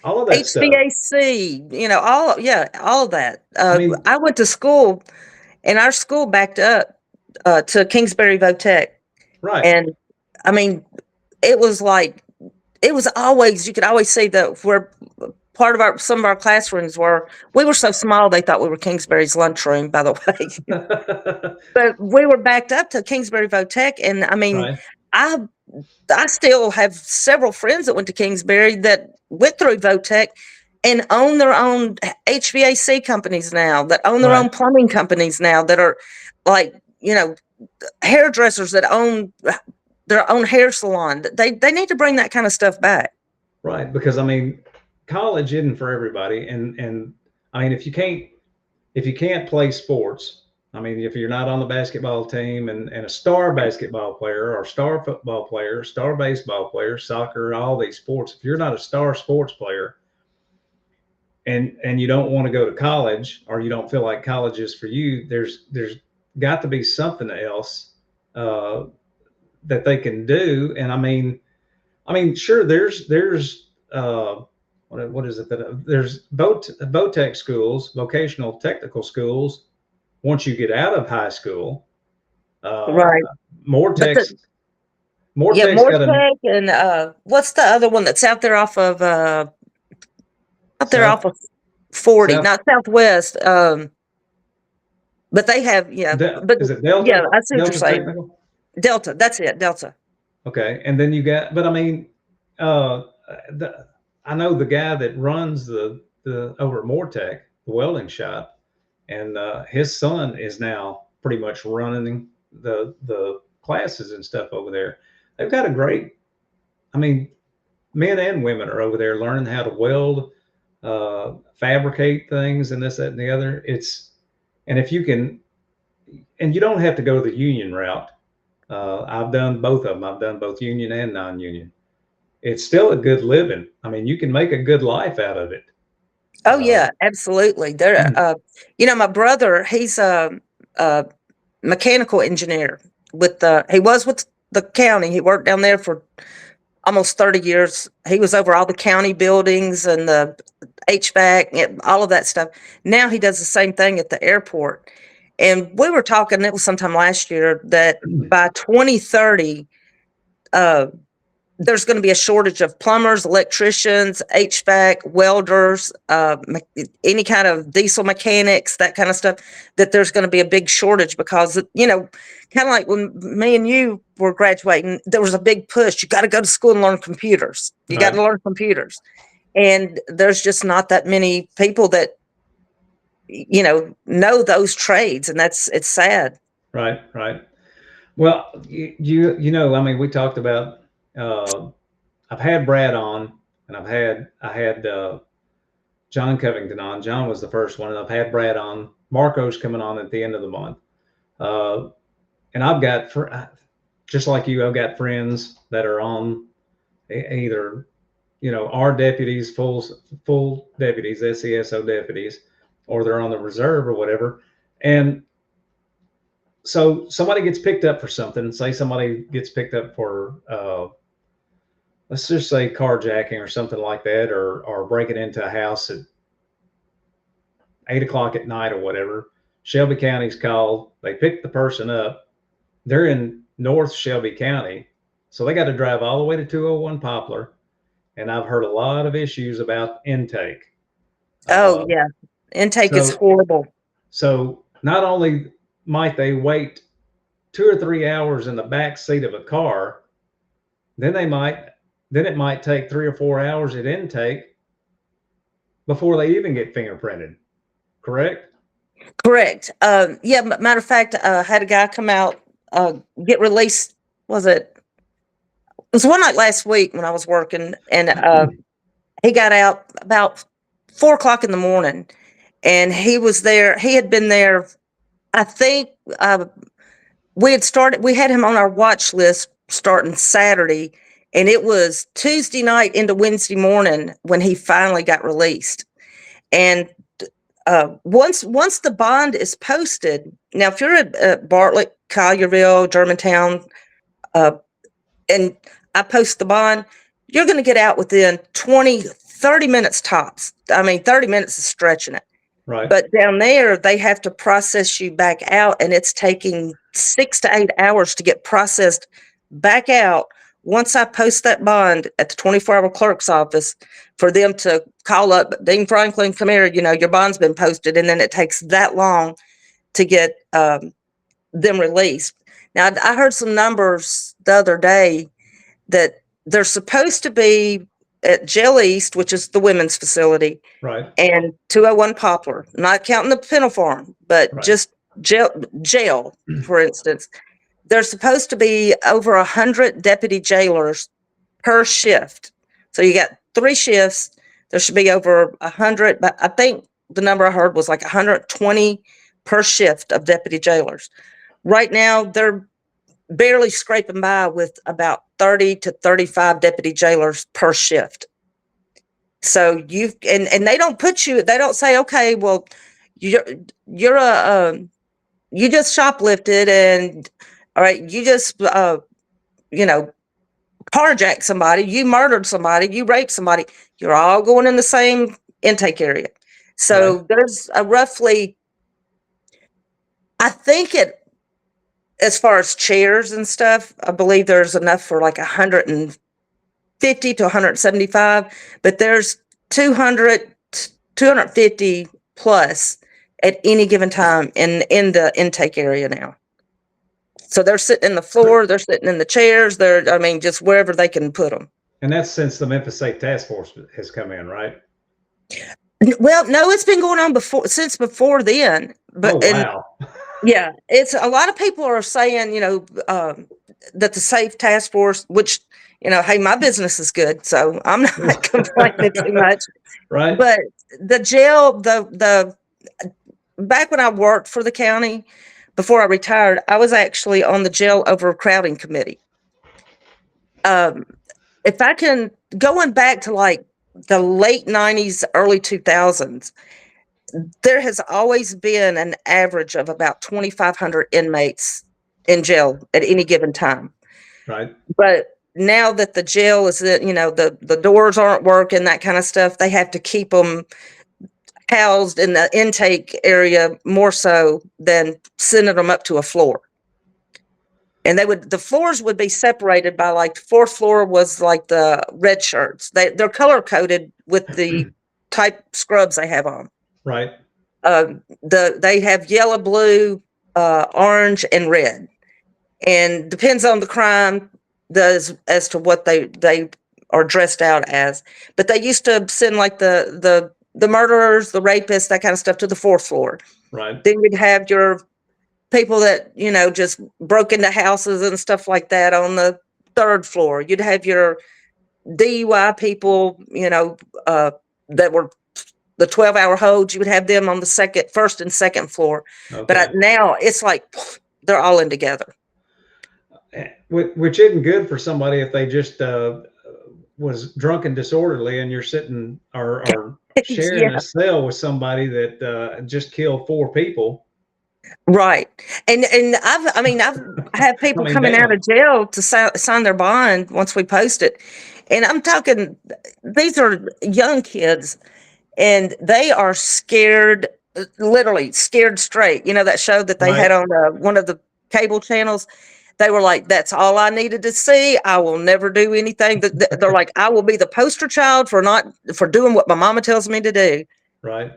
all of that stuff. HVAC, all of that. I mean, I went to school, and our school backed up to Kingsbury Votech. right. And I mean, it was always, you could always see that where part of some of our classrooms we were so small they thought we were Kingsbury's lunchroom, by the way. But we were backed up to Kingsbury Votech, and I mean, Right. I still have several friends that went to Kingsbury that went through Votech and own their own HVAC companies now, that own their Right. own plumbing companies now, that are like, hairdressers that own their own hair salon. They need to bring that kind of stuff back. Right, because I mean, college isn't for everybody, and I mean, if you can't play sports, I mean, if you're not on the basketball team and a star basketball player or star football player, star baseball player, soccer, all these sports, if you're not a star sports player and you don't want to go to college or you don't feel like college is for you, there's got to be something else that they can do. And I mean, sure, there's what is it that there's VOTEC schools, vocational technical schools. Once you get out of high school, Right. Moretech's Yeah, got a Moretech and what's the other one that's out there off of 40, South- not Southwest. But they have, but is it Delta? yeah, I see what Delta you're saying. Technical? Delta, that's it, Delta. Okay, and then you got, but I mean, I know the guy that runs the over at Moretech, the welding shop, and his son is now pretty much running the classes and stuff over there. They've got a great, I mean, men and women are over there learning how to weld, fabricate things, and this, that, and the other. And if you can, and you don't have to go the union route. I've done both of them. I've done both union and non-union. it's still a good living. I mean, you can make a good life out of it. Oh yeah, absolutely. There, my brother, he's a mechanical engineer with he was with the county. He worked down there for almost 30 years. He was over all the county buildings and the HVAC and all of that stuff. Now he does the same thing at the airport. And we were talking, it was sometime last year, that by 2030, there's going to be a shortage of plumbers, electricians, HVAC, welders, any kind of diesel mechanics, that kind of stuff, that there's going to be a big shortage because, kind of like when me and you were graduating, there was a big push. You got to go to school and learn computers. You got to learn computers. And there's just not that many people that, know those trades. And it's sad. Right. Well, I mean, we talked about, I've had Brad on, and I had John Covington on. John was the first one, and I've had Brad on. Marco's coming on at the end of the month. And I've got, just like you, I've got friends that are on either, our deputies, full deputies, SCSO deputies, or they're on the reserve or whatever. And so somebody gets picked up for something. Say somebody gets picked up for, let's just say carjacking or something like that, or breaking into a house at 8 o'clock at night or whatever. Shelby County's called. They pick the person up. They're in North Shelby County, so they got to drive all the way to 201 Poplar. And I've heard a lot of issues about intake. Oh yeah, intake is horrible. So not only might they wait 2 or 3 hours in the back seat of a car, then it might take 3 or 4 hours at intake before they even get fingerprinted. Correct? Correct. Yeah, matter of fact, I had a guy come out, get released. It was one night last week when I was working, and he got out about 4 o'clock in the morning, and he was there. He had been there, I think, we had him on our watch list starting Saturday, and it was Tuesday night into Wednesday morning when he finally got released. And once the bond is posted, now if you're at Bartlett, Collierville, Germantown, and I post the bond, you're going to get out within 30 minutes tops. I mean, 30 minutes is stretching it. Right. But down there, they have to process you back out, and it's taking 6 to 8 hours to get processed back out. Once I post that bond at the 24-hour clerk's office, for them to call up, Dean Franklin, come here, your bond's been posted, and then it takes that long to get them released. Now, I heard some numbers the other day that they're supposed to be at Jail East, which is the women's facility, right, and 201 Poplar, not counting the penal farm, but just jail, for instance. There's supposed to be over 100 deputy jailers per shift. So you got 3 shifts. There should be over 100, but I think the number I heard was like 120 per shift of deputy jailers. Right now, they're barely scraping by with about 30 to 35 deputy jailers per shift. So and they don't they don't say, okay, well, you just shoplifted, and all right, you just, carjacked somebody, you murdered somebody, you raped somebody. You're all going in the same intake area. So there's a roughly, I think as far as chairs and stuff, I believe there's enough for like 150 to 175, but there's 250 plus at any given time in the intake area now. So they're sitting in the floor, they're sitting in the chairs, just wherever they can put them. And that's since the Memphis State Task Force has come in, right? Well, no, it's been going on since before then. But wow. Yeah, it's a lot of people are saying, that the Safe Task Force, which, hey, my business is good, so I'm not complaining too much. Right. But the jail, the back when I worked for the county, before I retired, I was actually on the jail overcrowding committee. if I can, going back to like the late 90s, early 2000s, there has always been an average of about 2,500 inmates in jail at any given time. Right. But now that the jail is, the doors aren't working, that kind of stuff, they have to keep them housed in the intake area more so than sending them up to a floor. And the floors would be separated by, like, the fourth floor was like the red shirts. They're color coded with the type scrubs they have on. Right. They have yellow, blue, orange, and red, and depends on the crime as to what they are dressed out as. But they used to send like the murderers, the rapists, that kind of stuff to the fourth floor. Right. Then you'd have your people that, just broke into houses and stuff like that on the third floor. You'd have your DUI people, that were the 12-hour holds. You would have them on the first and second floor. Okay. But now it's like they're all in together. Which isn't good for somebody if they just was drunk and disorderly, and you're sitting or sharing Yeah. a cell with somebody that just killed 4 people. Right. And I've had people coming out of jail to sign their bond once we post it. And I'm talking, these are young kids, and they are scared, literally scared straight. That show that they had on one of the cable channels. They were like, that's all I needed to see. I will never do anything. They're like, I will be the poster child for doing what my mama tells me to do. Right.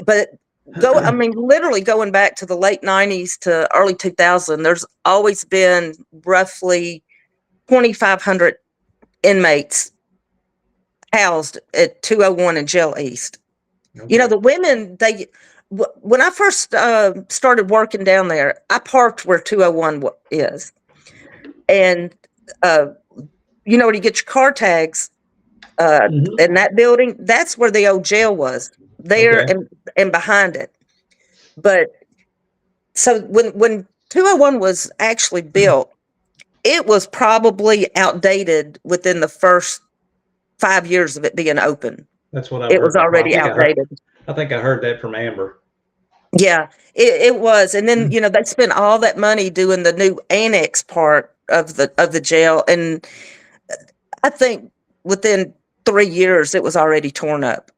But literally going back to the late 90s to early 2000, there's always been roughly 2,500 inmates housed at 201 in Jail East. Okay. The women, when I first started working down there, I parked where 201 is. And, where you get your car tags in that building, that's where the old jail was, there. Okay. And behind it. But so when 201 was actually built, it was probably outdated within the first 5 years of it being open. That's what it was already outdated. I think I heard that from Amber. Yeah, it was. And then, they spent all that money doing the new annex part of the jail. And I think within 3 years, it was already torn up.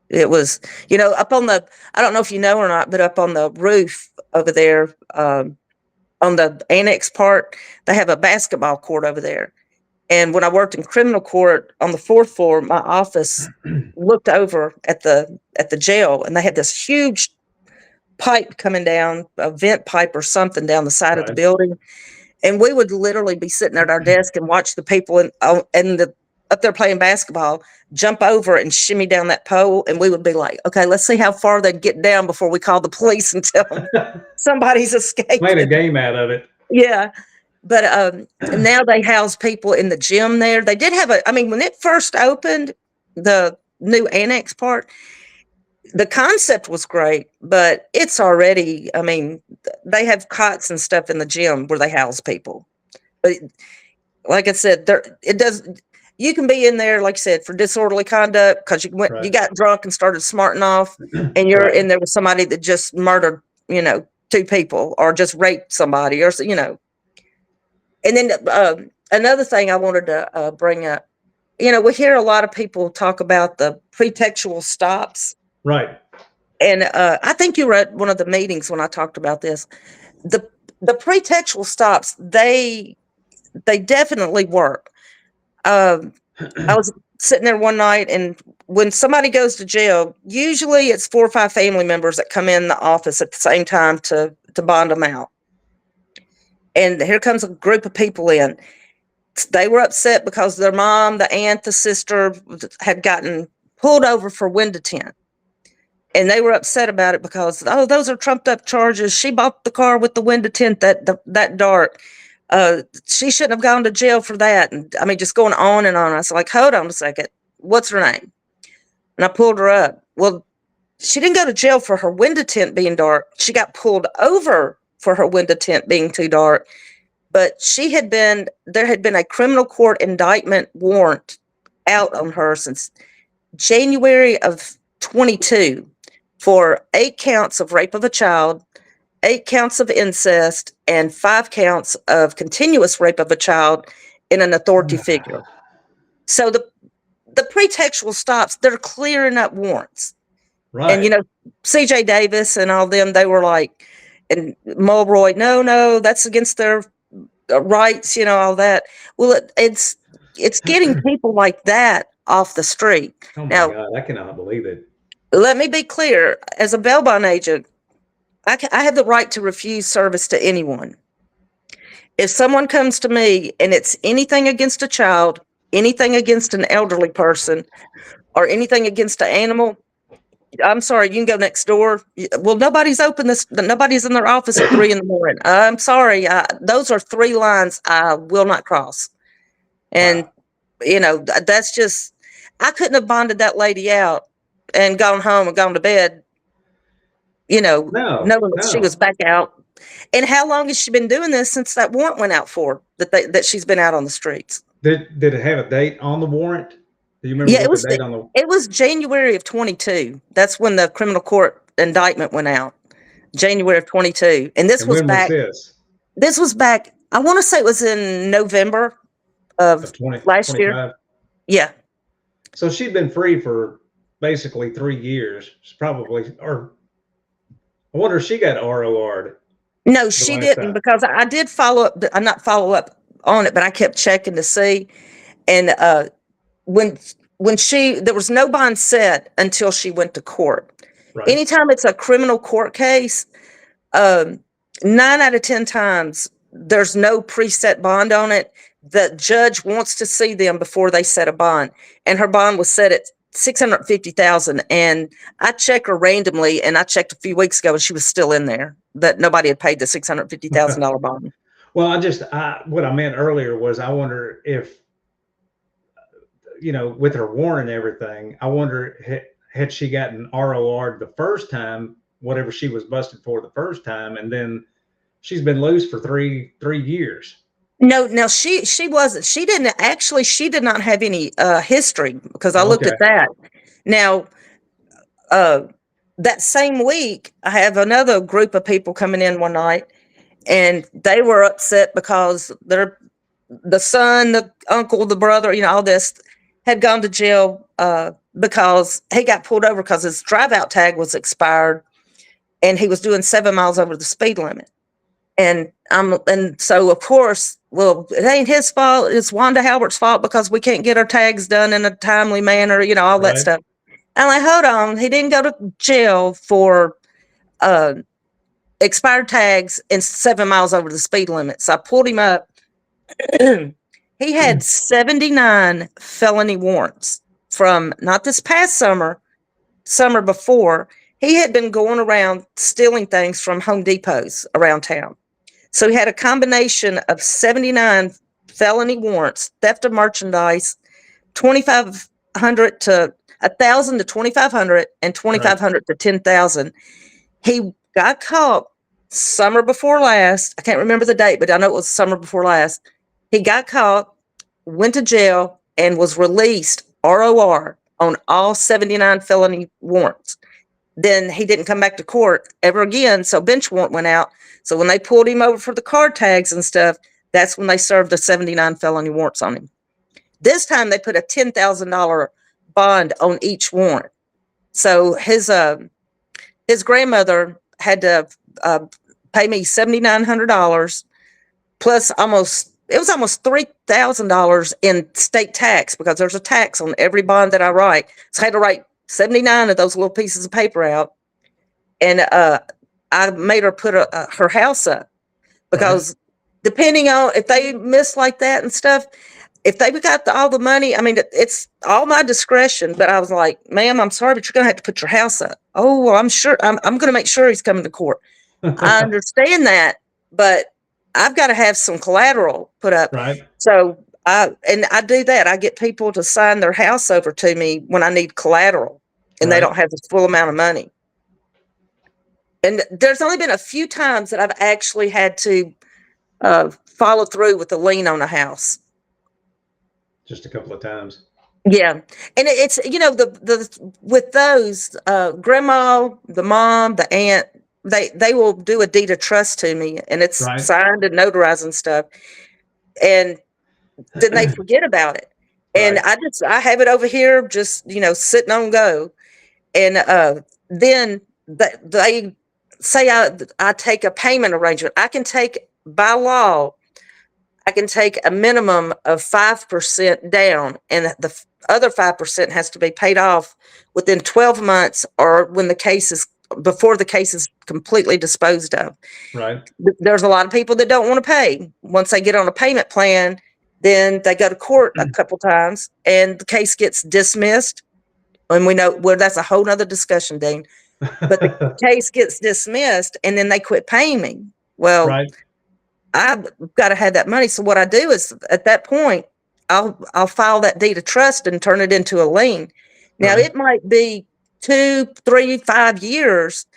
It was, up on I don't know if you know or not, but up on the roof over there, on the annex part, they have a basketball court over there. And when I worked in criminal court on the 4th floor, my office looked over at the jail, and they had this huge pipe coming down, a vent pipe or something down the side of the building. And we would literally be sitting at our desk and watch the people up there playing basketball jump over and shimmy down that pole. And we would be like, okay, let's see how far they'd get down before we call the police and tell them somebody's escaped. Made a game out of it. Yeah. But now they house people in the gym there. They did have when it first opened, the new annex part, the concept was great, but it's already, they have cots and stuff in the gym where they house people. But like I said, you can be in there, like I said, for disorderly conduct because you got drunk and started smarting off, and you're in there with somebody that just murdered, 2 people or just raped somebody or. And then another thing I wanted to bring up, we hear a lot of people talk about the pretextual stops. Right. And I think you were at one of the meetings when I talked about this. The pretextual stops, they definitely work. I was sitting there one night, and when somebody goes to jail, usually it's 4 or 5 family members that come in the office at the same time to bond them out. And here comes a group of people in. They were upset because their mom, the aunt, the sister had gotten pulled over for window tint. And they were upset about it because, those are trumped up charges. She bought the car with the window tint that dark. She shouldn't have gone to jail for that. And just going on and on. I was like, hold on a second. What's her name? And I pulled her up. Well, she didn't go to jail for her window tint being dark. She got pulled over for her window tint being too dark. but there had been a criminal court indictment warrant out on her since January of 22 for 8 counts of rape of a child, 8 counts of incest, and 5 counts of continuous rape of a child in an authority figure. So the pretextual stops, they're clearing up warrants. Right. And, you know, C.J. Davis and all them, they were like, and Mulroy, no, that's against their rights, you know, all that. Well, it's getting people like that off the street. Oh my Now, God, I cannot believe it. let me be clear. As a bail bond agent, I have the right to refuse service to anyone. If someone comes to me and it's anything against a child, anything against an elderly person, or anything against an animal, I'm sorry, you can go next door. Well, nobody's nobody's in their office at 3 a.m. I'm sorry. Those are 3 lines I will not cross. And, Wow. you know, that's just, I couldn't have bonded that lady out and gone home and gone to bed, you know, knowing that she was back out. And how long has she been doing this since that warrant went out for, that she's been out on the streets? Did it have a date on the warrant? Do you remember Yeah, what the date on the? it was January of 22. That's when the criminal court indictment went out. January of 22. And this was when back. Was this? This was back. I want to say it was in November of 20, last 25? year. Yeah. So she'd been free for basically 3 years. She's probably, or I wonder if she got ROR'd. No, she didn't, time. because I did follow up. I not follow up on it, but I kept checking to see. And when there was no bond set until she went to court. Right. Anytime it's a criminal court case, 9 out of 10 times there's no preset bond on it. The judge wants to see them before they set a bond, and her bond was set at $650,000. And I check her randomly, and I checked a few weeks ago, and she was still in there. That nobody had paid the $650,000 bond. Well, what I meant earlier was I wonder if, you know, with her warrant and everything, I wonder had she gotten ROR'd the first time, whatever she was busted for the first time, and then she's been loose for three years. No, she wasn't. She did not have any history, because I looked at that. Now, that same week, I have another group of people coming in one night, and they were upset because the son, the uncle, the brother, you know, all this had gone to jail because he got pulled over because his drive out tag was expired, and he was doing 7 miles over the speed limit. And so of course, well, it ain't his fault. It's Wanda Halbert's fault because we can't get our tags done in a timely manner, you know, all that stuff. I'm like, hold on. He didn't go to jail for expired tags and 7 miles over the speed limit. So I pulled him up. He had 79 felony warrants from not this past summer before. He had been going around stealing things from Home Depots around town. So he had a combination of 79 felony warrants, theft of merchandise, 2,500 to 1,000 to 2,500, and 2,500 to 10,000. He got caught summer before last. I can't remember the date, but I know it was summer before last. He got caught, went to jail, and was released ROR on all 79 felony warrants. Then he didn't come back to court ever again. So bench warrant went out. So when they pulled him over for the car tags and stuff, that's when they served the 79 felony warrants on him. This time they put a $10,000 bond on each warrant. So his grandmother had to pay me $7,900 plus almost $3,000 in state tax, because there's a tax on every bond that I write. So I had to write 79 of those little pieces of paper out. And I made her put her house up, because depending on if they miss like that and stuff, if they got all the money, I mean, it's all my discretion. But I was like, ma'am, I'm sorry, but you're going to have to put your house up. Oh, well, I'm sure. I'm going to make sure he's coming to court. I understand that, but I've got to have some collateral put up. Right. So I do that. I get people to sign their house over to me when I need collateral, and they don't have the full amount of money. And there's only been a few times that I've actually had to follow through with the lien on a house. Just a couple of times. Yeah. And it's, the with those, grandma, the mom, the aunt, they will do a deed of trust to me, and it's Right. signed and notarized and stuff. And then they forget about it. And Right. I have it over here, just, sitting on go. And, then they say I take a payment arrangement. I can take, by law, I can take a minimum of 5% down, and the other 5% has to be paid off within 12 months or before the case is completely disposed of. Right. There's a lot of people that don't want to pay. Once they get on a payment plan, then they go to court a couple times and the case gets dismissed. And we know, well, that's a whole nother discussion, Dean. But the case gets dismissed and then they quit paying me. Well, Right. I've got to have that money. So what I do is, at that point, I'll file that deed of trust and turn it into a lien. Now, Right. it might be 2, 3, 5 years.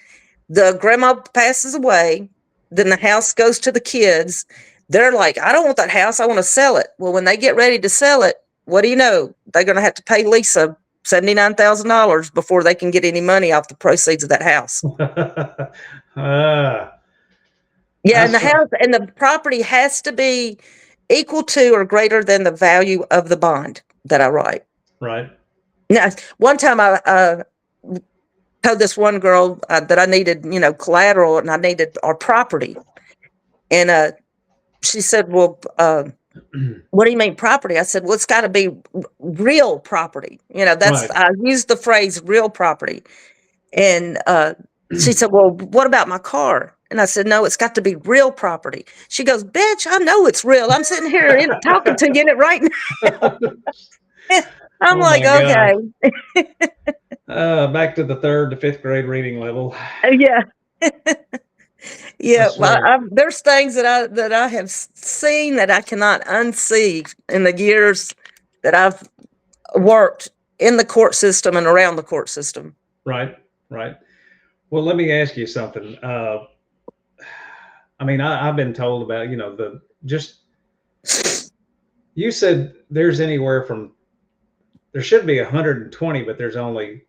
The grandma passes away, then the house goes to the kids. They're like, I don't want that house. I want to sell it. Well, when they get ready to sell it, what do you know? They're going to have to pay Lisa $79,000 before they can get any money off the proceeds of that house. Yeah, and the house and the property has to be equal to or greater than the value of the bond that I write. Right. Now, one time I told this one girl that I needed, collateral, and I needed our property. And she said, well, what do you mean property? I said, well, it's got to be real property. Right. I used the phrase real property. And she said, well, what about my car? And I said, no, it's got to be real property. She goes, bitch, I know it's real. I'm sitting here talking to you in it right now. I'm Oh like, my okay. Back to the 3rd to 5th grade reading level. Yeah. Yeah. That's right. Well, there's things that I have seen that I cannot unsee in the years that I've worked in the court system and around the court system. Right. Right. Well, let me ask you something. I mean, I've been told about, you said there's anywhere from, there should be 120, but there's only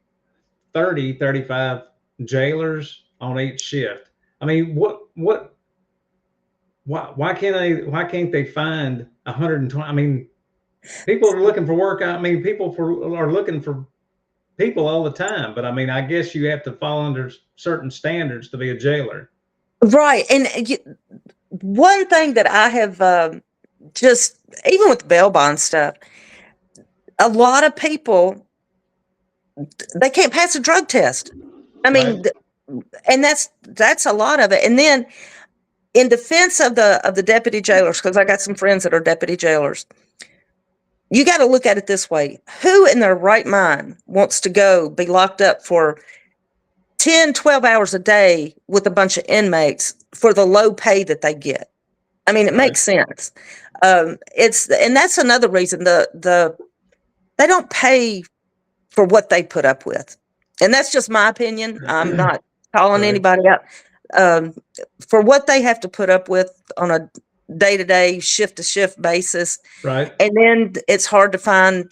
30, 35 jailers on each shift. I mean, why can't they find 120? I mean, people are looking for work. I mean, people are looking for people all the time, but I mean, I guess you have to fall under certain standards to be a jailer. Right. And one thing that I have just, even with bail bond stuff, a lot of people, they can't pass a drug test. I mean, Right. And that's a lot of it. And then in defense of the deputy jailers, because I got some friends that are deputy jailers, you got to look at it this way. Who in their right mind wants to go be locked up for 10, 12 hours a day with a bunch of inmates for the low pay that they get? I mean, it makes sense. And that's another reason they don't pay for what they put up with. And that's just my opinion. I'm not calling anybody out. For what they have to put up with on a day-to-day, shift-to-shift basis. Right. And then it's hard to find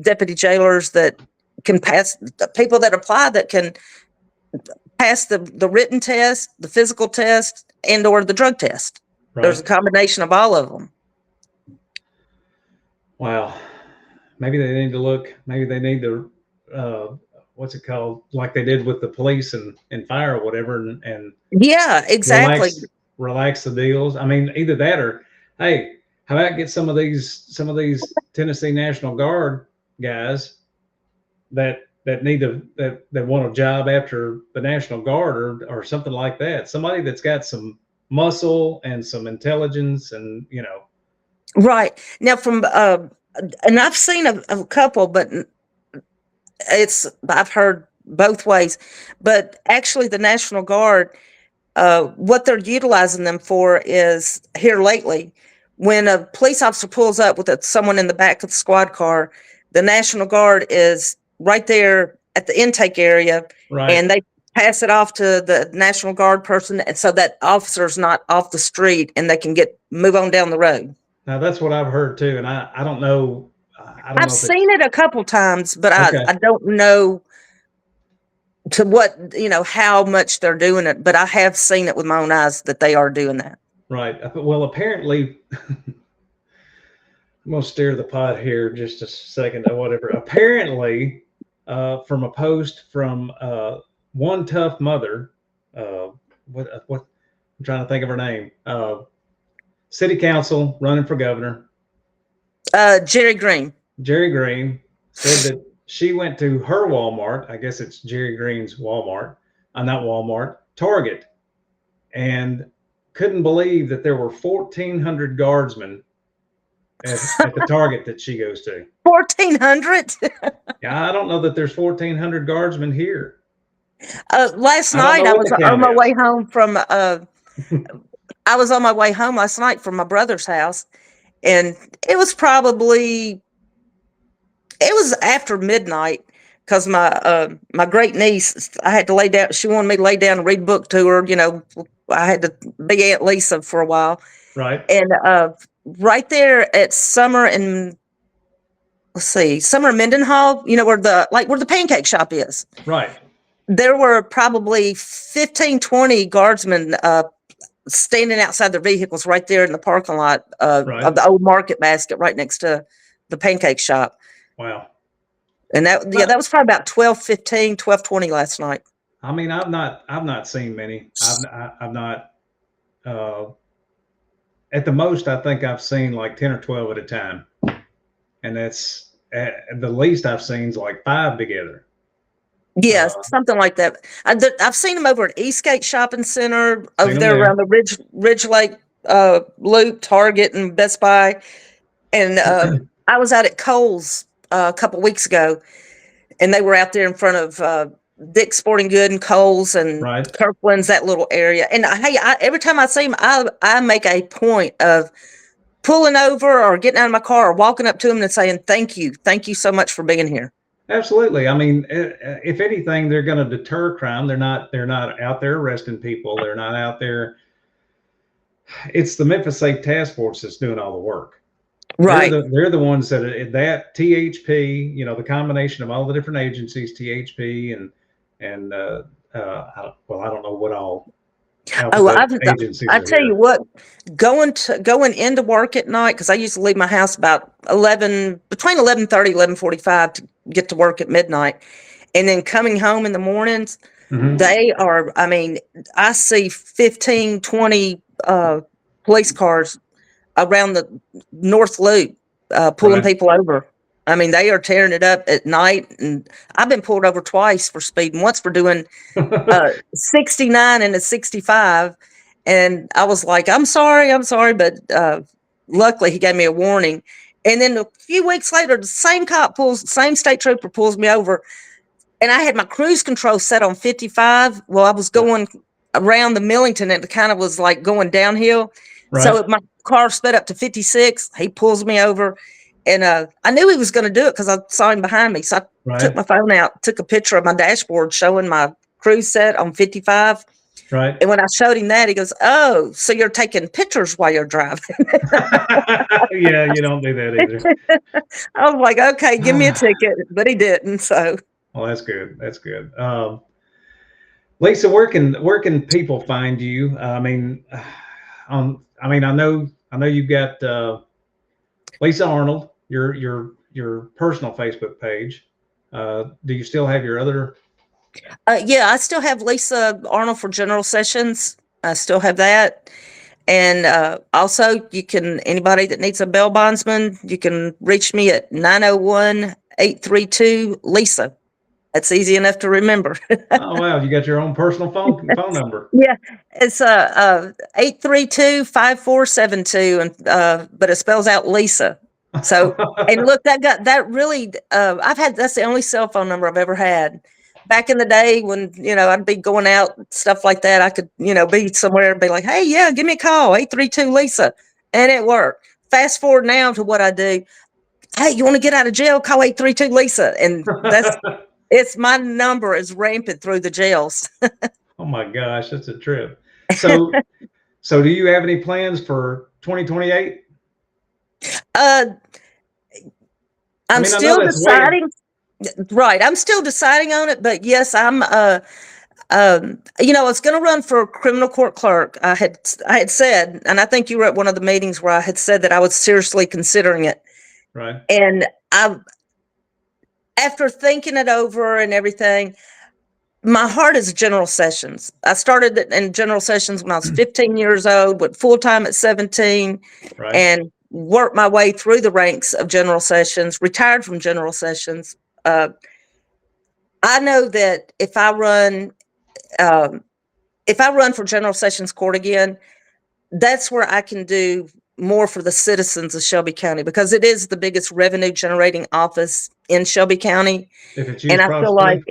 deputy jailers that can pass, people that apply that can pass the written test, the physical test, and or the drug test. Right. There's a combination of all of them. Wow. Maybe they need to what's it called? Like they did with the police and fire or whatever. And yeah, exactly. Relax the deals. I mean, either that or, hey, how about get some of these Tennessee National Guard guys that want a job after the National Guard or something like that. Somebody that's got some muscle and some intelligence and, Right. Now and I've seen a couple, but I've heard both ways, but actually the National Guard, what they're utilizing them for is here lately, when a police officer pulls up with someone in the back of the squad car, the National Guard is right there at the intake area. Right. And pass it off to the National Guard person, and so that officer's not off the street and they can move on down the road. Now that's what I've heard too, and I don't know. I don't I've know if seen it a couple times, but okay. I don't know to what, how much they're doing it, but I have seen it with my own eyes that they are doing that. Right. Well, apparently, I'm going to stir the pot here just a second or whatever. Apparently, from a post from one tough mother, what I'm trying to think of her name, city council running for governor. Jerry Green. Jerry Green said that she went to her Walmart. I guess it's Jerry Green's Walmart, not Walmart, Target, and couldn't believe that there were 1,400 guardsmen at the Target that she goes to. 1,400? Yeah, I don't know that there's 1,400 guardsmen here. Last night I was on my way home from. I was on my way home last night from my brother's house, and it was after midnight because my great niece, I had to lay down. She wanted me to lay down and read a book to her. I had to be Aunt Lisa for a while. Right. And right there at Summer and Mendenhall, where the pancake shop is. Right. There were probably 15, 20 guardsmen standing outside their vehicles right there in the parking lot of the old Market Basket right next to the pancake shop. Wow. And that was probably about 12:15, 12:20 last night. I mean, I've not seen many. I've not, at the most, I think I've seen like 10 or 12 at a time. And that's the least I've seen is like 5 together. Yeah, something like that. I've seen them over at Eastgate Shopping Center, over there around the Ridge Lake Loop, Target, and Best Buy. And I was out at Kohl's a couple weeks ago, and they were out there in front of Dick's Sporting Good and Kohl's and Kirkland's, that little area. And hey, every time I see them, I make a point of pulling over or getting out of my car or walking up to them and saying, thank you so much for being here. Absolutely. I mean, if anything, they're going to deter crime. They're not out there arresting people. They're not out there. It's the Memphis Safe Task Force that's doing all the work. Right. They're the ones that THP, the combination of all the different agencies, THP and I don't know what all. I tell you what, going into work at night, because I used to leave my house about between 11:30, 11:45 to get to work at midnight, and then coming home in the mornings, they are. I mean, I see 15, 20 police cars around the North Loop pulling people over. I mean, they are tearing it up at night, and I've been pulled over twice for speeding. Once for doing 69 and a 65, and I was like, I'm sorry, but luckily he gave me a warning. And then a few weeks later, the same state trooper pulls me over, and I had my cruise control set on 55. Well, I was going around the Millington, and it kind of was like going downhill. Right. So my car sped up to 56. He pulls me over. And I knew he was going to do it because I saw him behind me. So I took my phone out, took a picture of my dashboard showing my cruise set on 55. Right. And when I showed him that, he goes, "Oh, so you're taking pictures while you're driving?" Yeah, you don't do that either. I was like, okay, give me a ticket. But he didn't. So. Well, that's good. That's good. Lisa, where can people find you? I know you've got Lisa Arnold, your personal Facebook page. Do you still have your other? Yeah, I still have Lisa Arnold for General Sessions. I still have that. And also, anybody that needs a bail bondsman, you can reach me at 901-832-LISA. That's easy enough to remember. Oh, wow. You got your own personal phone number. Yeah, it's 832-5472, and but it spells out Lisa. So, and look, that's the only cell phone number I've ever had. Back in the day when, I'd be going out, stuff like that, I could, be somewhere and be like, hey, yeah, give me a call, 832-LISA. And it worked. Fast forward now to what I do. Hey, you want to get out of jail? Call 832-LISA. And It's my number is rampant through the jails. Oh my gosh, that's a trip. So, so do you have any plans for 2028? Uh, I I'm mean, I know still that's way deciding. Right, I'm still deciding on it, but yes, I'm. I was going to run for criminal court clerk. I had said, and I think you were at one of the meetings where I had said that I was seriously considering it. right. And after thinking it over and everything, my heart is general sessions. I started in general sessions when I was 15 years old, went full time at 17, Right. and worked my way through the ranks of general sessions, retired from general sessions. I know that um, if I run for general sessions court again, that's where I can do more for the citizens of Shelby County, because it is the biggest revenue generating office in Shelby County. If it's And used I feel like,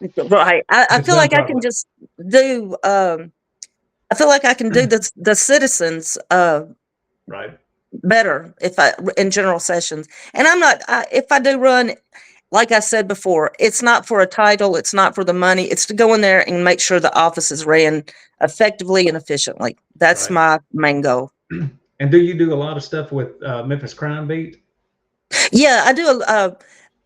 properly, right, if I it's feel done like I can properly. just do, I feel like I can do the citizens Right. better in general sessions. And if I do run, like I said before, it's not for a title, it's not for the money, it's to go in there and make sure the office is ran effectively and efficiently. That's Right. my main goal. And do you do a lot of stuff with Memphis Crime Beat? Yeah, I do.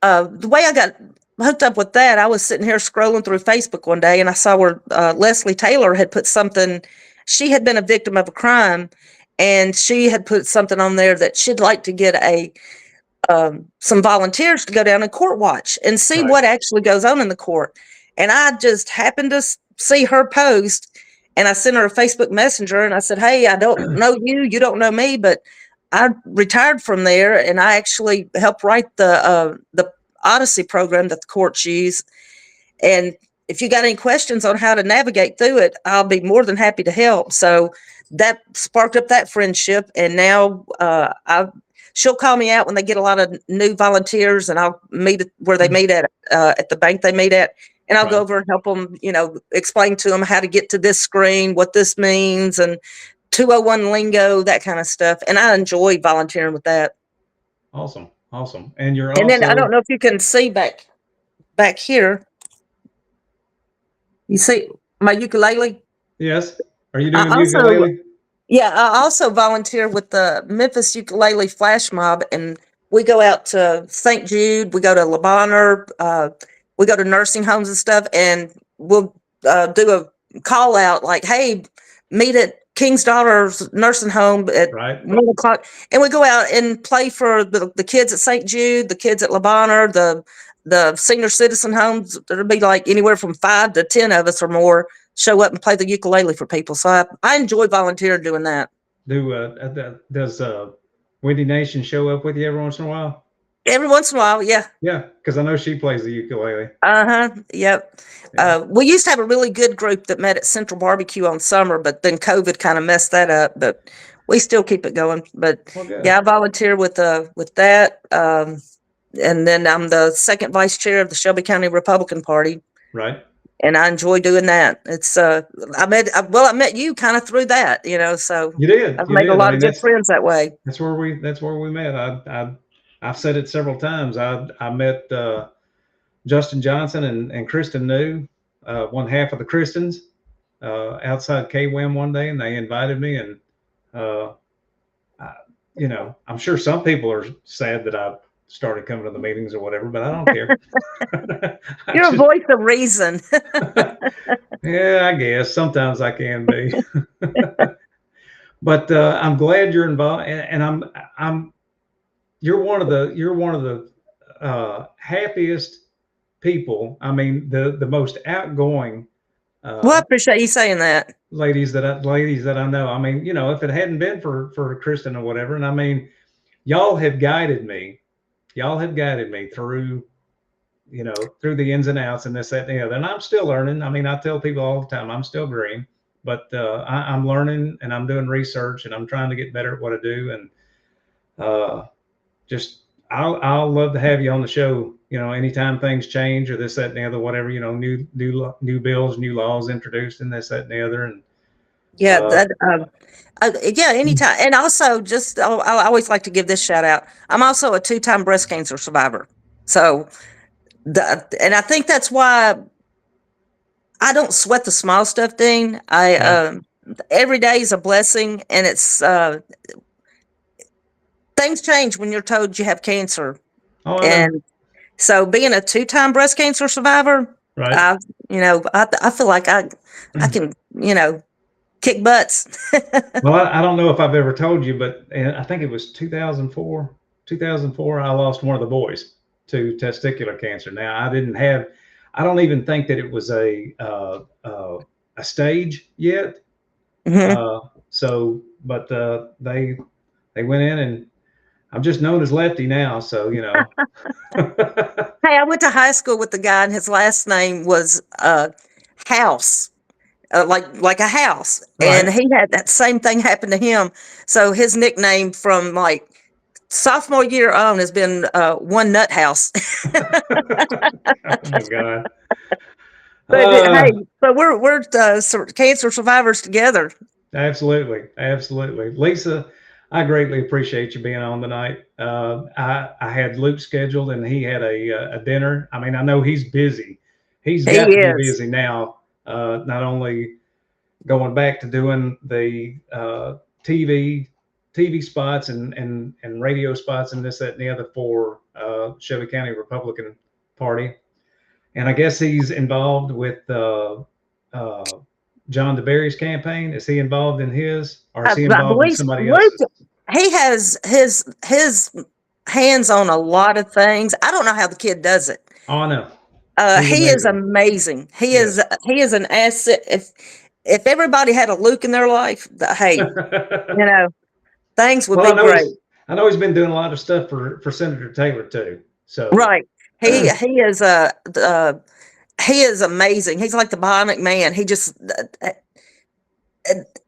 The way I got hooked up with that, I was sitting here scrolling through Facebook one day, and I saw where Leslie Taylor had put something. She had been a victim of a crime, and she had put something on there that she'd like to get some volunteers to go down and court watch and see Right. what actually goes on in the court. And I just happened to see her post, and I sent her a Facebook Messenger, and I said, "Hey, I don't know you, you don't know me, but I retired from there, and I actually helped write the Odyssey program that the courts use. And if you got any questions on how to navigate through it, I'll be more than happy to help." So that sparked up that friendship, and now she'll call me out when they get a lot of new volunteers, and I'll meet where they meet at the bank they meet at, and I'll go Right. over and help them, explain to them how to get to this screen, what this means, and 201 lingo, that kind of stuff. And I enjoy volunteering with that. Awesome. Awesome. And you're And then I don't also, know if you can see back here. You see my ukulele? yes. Are you I doing also ukulele? Yeah, I also volunteer with the Memphis Ukulele Flash Mob, and we go out to St. Jude, we go to Le Bonheur, we go to nursing homes and stuff, and we'll do a call out like, "Hey, meet at King's Daughter's nursing home at Right. 1 o'clock," and we go out and play for the kids at St. Jude, the kids at Le Bonheur, the senior citizen homes. There'll be like anywhere from 5 to 10 of us or more show up and play the ukulele for people. So I enjoy volunteering doing that. Does Wendy Nation show up with you every once in a while? Every once in a while, yeah. Yeah, because I know she plays the ukulele. Uh-huh. Yep. Yeah. We used to have a really good group that met at Central Barbecue on summer, but then COVID kind of messed that up. But we still keep it going. But Well, good. yeah, I volunteer with that. And then I'm the second vice chair of the Shelby County Republican Party, Right. and I enjoy doing that. It's I met you kind of through that, so You did. I've You made a did. I lot mean, of good friends that way. that's where we met. I've said it several times. I met Justin Johnson and Kristen New, one half of the Kristens, outside KWM one day, and they invited me. And I'm sure some people are sad that I started coming to the meetings or whatever, but I don't care. You're a voice of reason. Yeah, I guess sometimes I can be. But I'm glad you're involved, and you're one of the happiest people. I mean, the most outgoing Well, I appreciate you saying that. ladies that I know. I mean, if it hadn't been for Kristen or whatever, and I mean, y'all have guided me through through the ins and outs and this, that, and the other. And I'm still learning. I mean, I tell people all the time, I'm still green, but I'm learning, and I'm doing research, and I'm trying to get better at what I do. And just, I'll love to have you on the show, anytime things change or this, that, and the other, whatever, new bills, new laws introduced and this, that, and the other. And Yeah, yeah, anytime. And also, I always like to give this shout out. I'm also a 2-time breast cancer survivor. So And I think that's why I don't sweat the small stuff, Dean. Every day is a blessing, and it's things change when you're told you have cancer. Oh, I know. And so being a 2-time breast cancer survivor, Right. I feel like I can, kick butts. Well, I don't know if I've ever told you, but I think it was 2004. 2004, I lost one of the boys to testicular cancer. Now, I don't even think that it was a stage yet. Mhm. But they went in, and I'm just known as Lefty now. So, Hey, I went to high school with the guy, and his last name was House, like a house, and Right. he had that same thing happen to him. So his nickname from like sophomore year on has been One Nut House. Oh my God. But hey, so we're cancer survivors together. Absolutely. Absolutely. Lisa, I greatly appreciate you being on tonight. I had Luke scheduled, and he had a dinner. I mean, I know he's busy. He's He got to be is. busy now, not only going back to doing the TV spots and radio spots and this, that, and the other for Shelby County Republican Party. And I guess he's involved with John DeBerry's campaign. Is he involved in his, or is he I involved in believe somebody Luke, else's? he has his hands on a lot of things. I don't know how the kid does it. Oh, I know. He's He is amazing. amazing. He Yes. is an asset. If everybody had a Luke in their life, hey, things would Well, be great. I know he's been doing a lot of stuff for Senator Taylor too. So Right. He is amazing. He's like the bionic man. He just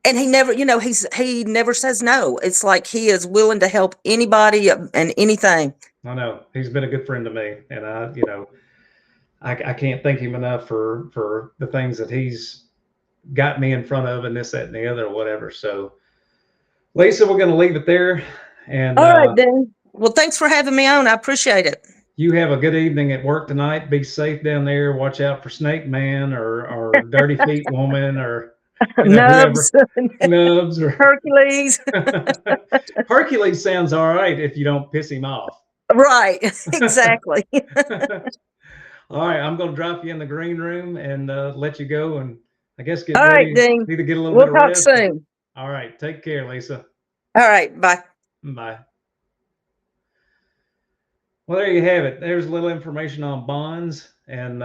and he never, he never says no. It's like he is willing to help anybody and anything. I know he's been a good friend to me, and I can't thank him enough for the things that he's got me in front of, and this, that, and the other, or whatever. So, Lisa, we're going to leave it there, and All right, then. Well, thanks for having me on. I appreciate it. you have a good evening at work tonight. Be safe down there. Watch out for Snake Man or Dirty Feet Woman or Nubs, Nubs or Hercules. Hercules sounds all right if you don't piss him off. Right. Exactly. All right, I'm going to drop you in the green room and let you go, and I guess get All ready. right, Dean. Either get a little We'll bit of talk rest. soon. All right, take care, Lisa. All right, bye. Bye. Well, there you have it. There's a little information on bonds, and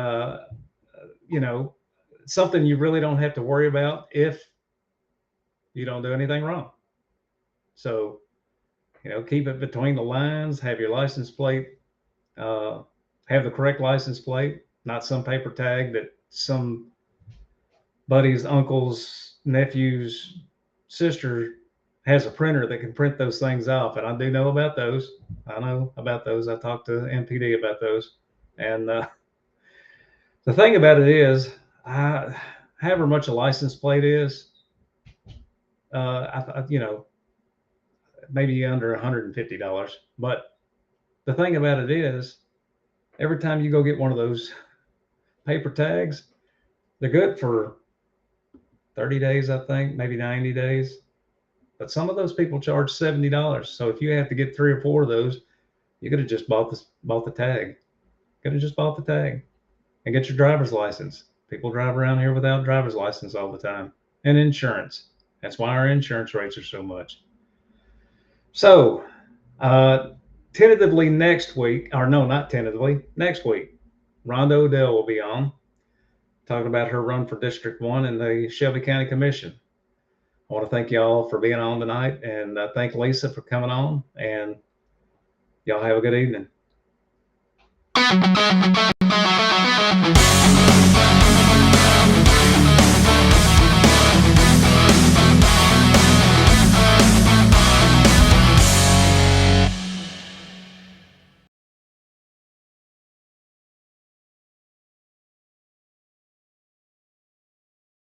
something you really don't have to worry about if you don't do anything wrong. So, keep it between the lines. Have your license plate. Have the correct license plate, not some paper tag that some buddy's uncle's nephew's sister has a printer that can print those things off. And I do know about those. I know about those. I talked to MPD about those. And the thing about it is, however much a license plate is, maybe under $150. But the thing about it is, every time you go get one of those paper tags, they're good for 30 days, I think, maybe 90 days. But some of those people charge $70. So if you have to get 3 or 4 of those, you could have just bought the tag. Could have just bought the tag and get your driver's license. People drive around here without driver's license all the time. And insurance. That's why our insurance rates are so much. So, tentatively next week, or no, not tentatively, next week, Rhonda Odell will be on talking about her run for District 1 in the Shelby County Commission. I want to thank y'all for being on tonight, and thank Lisa for coming on, and y'all have a good evening.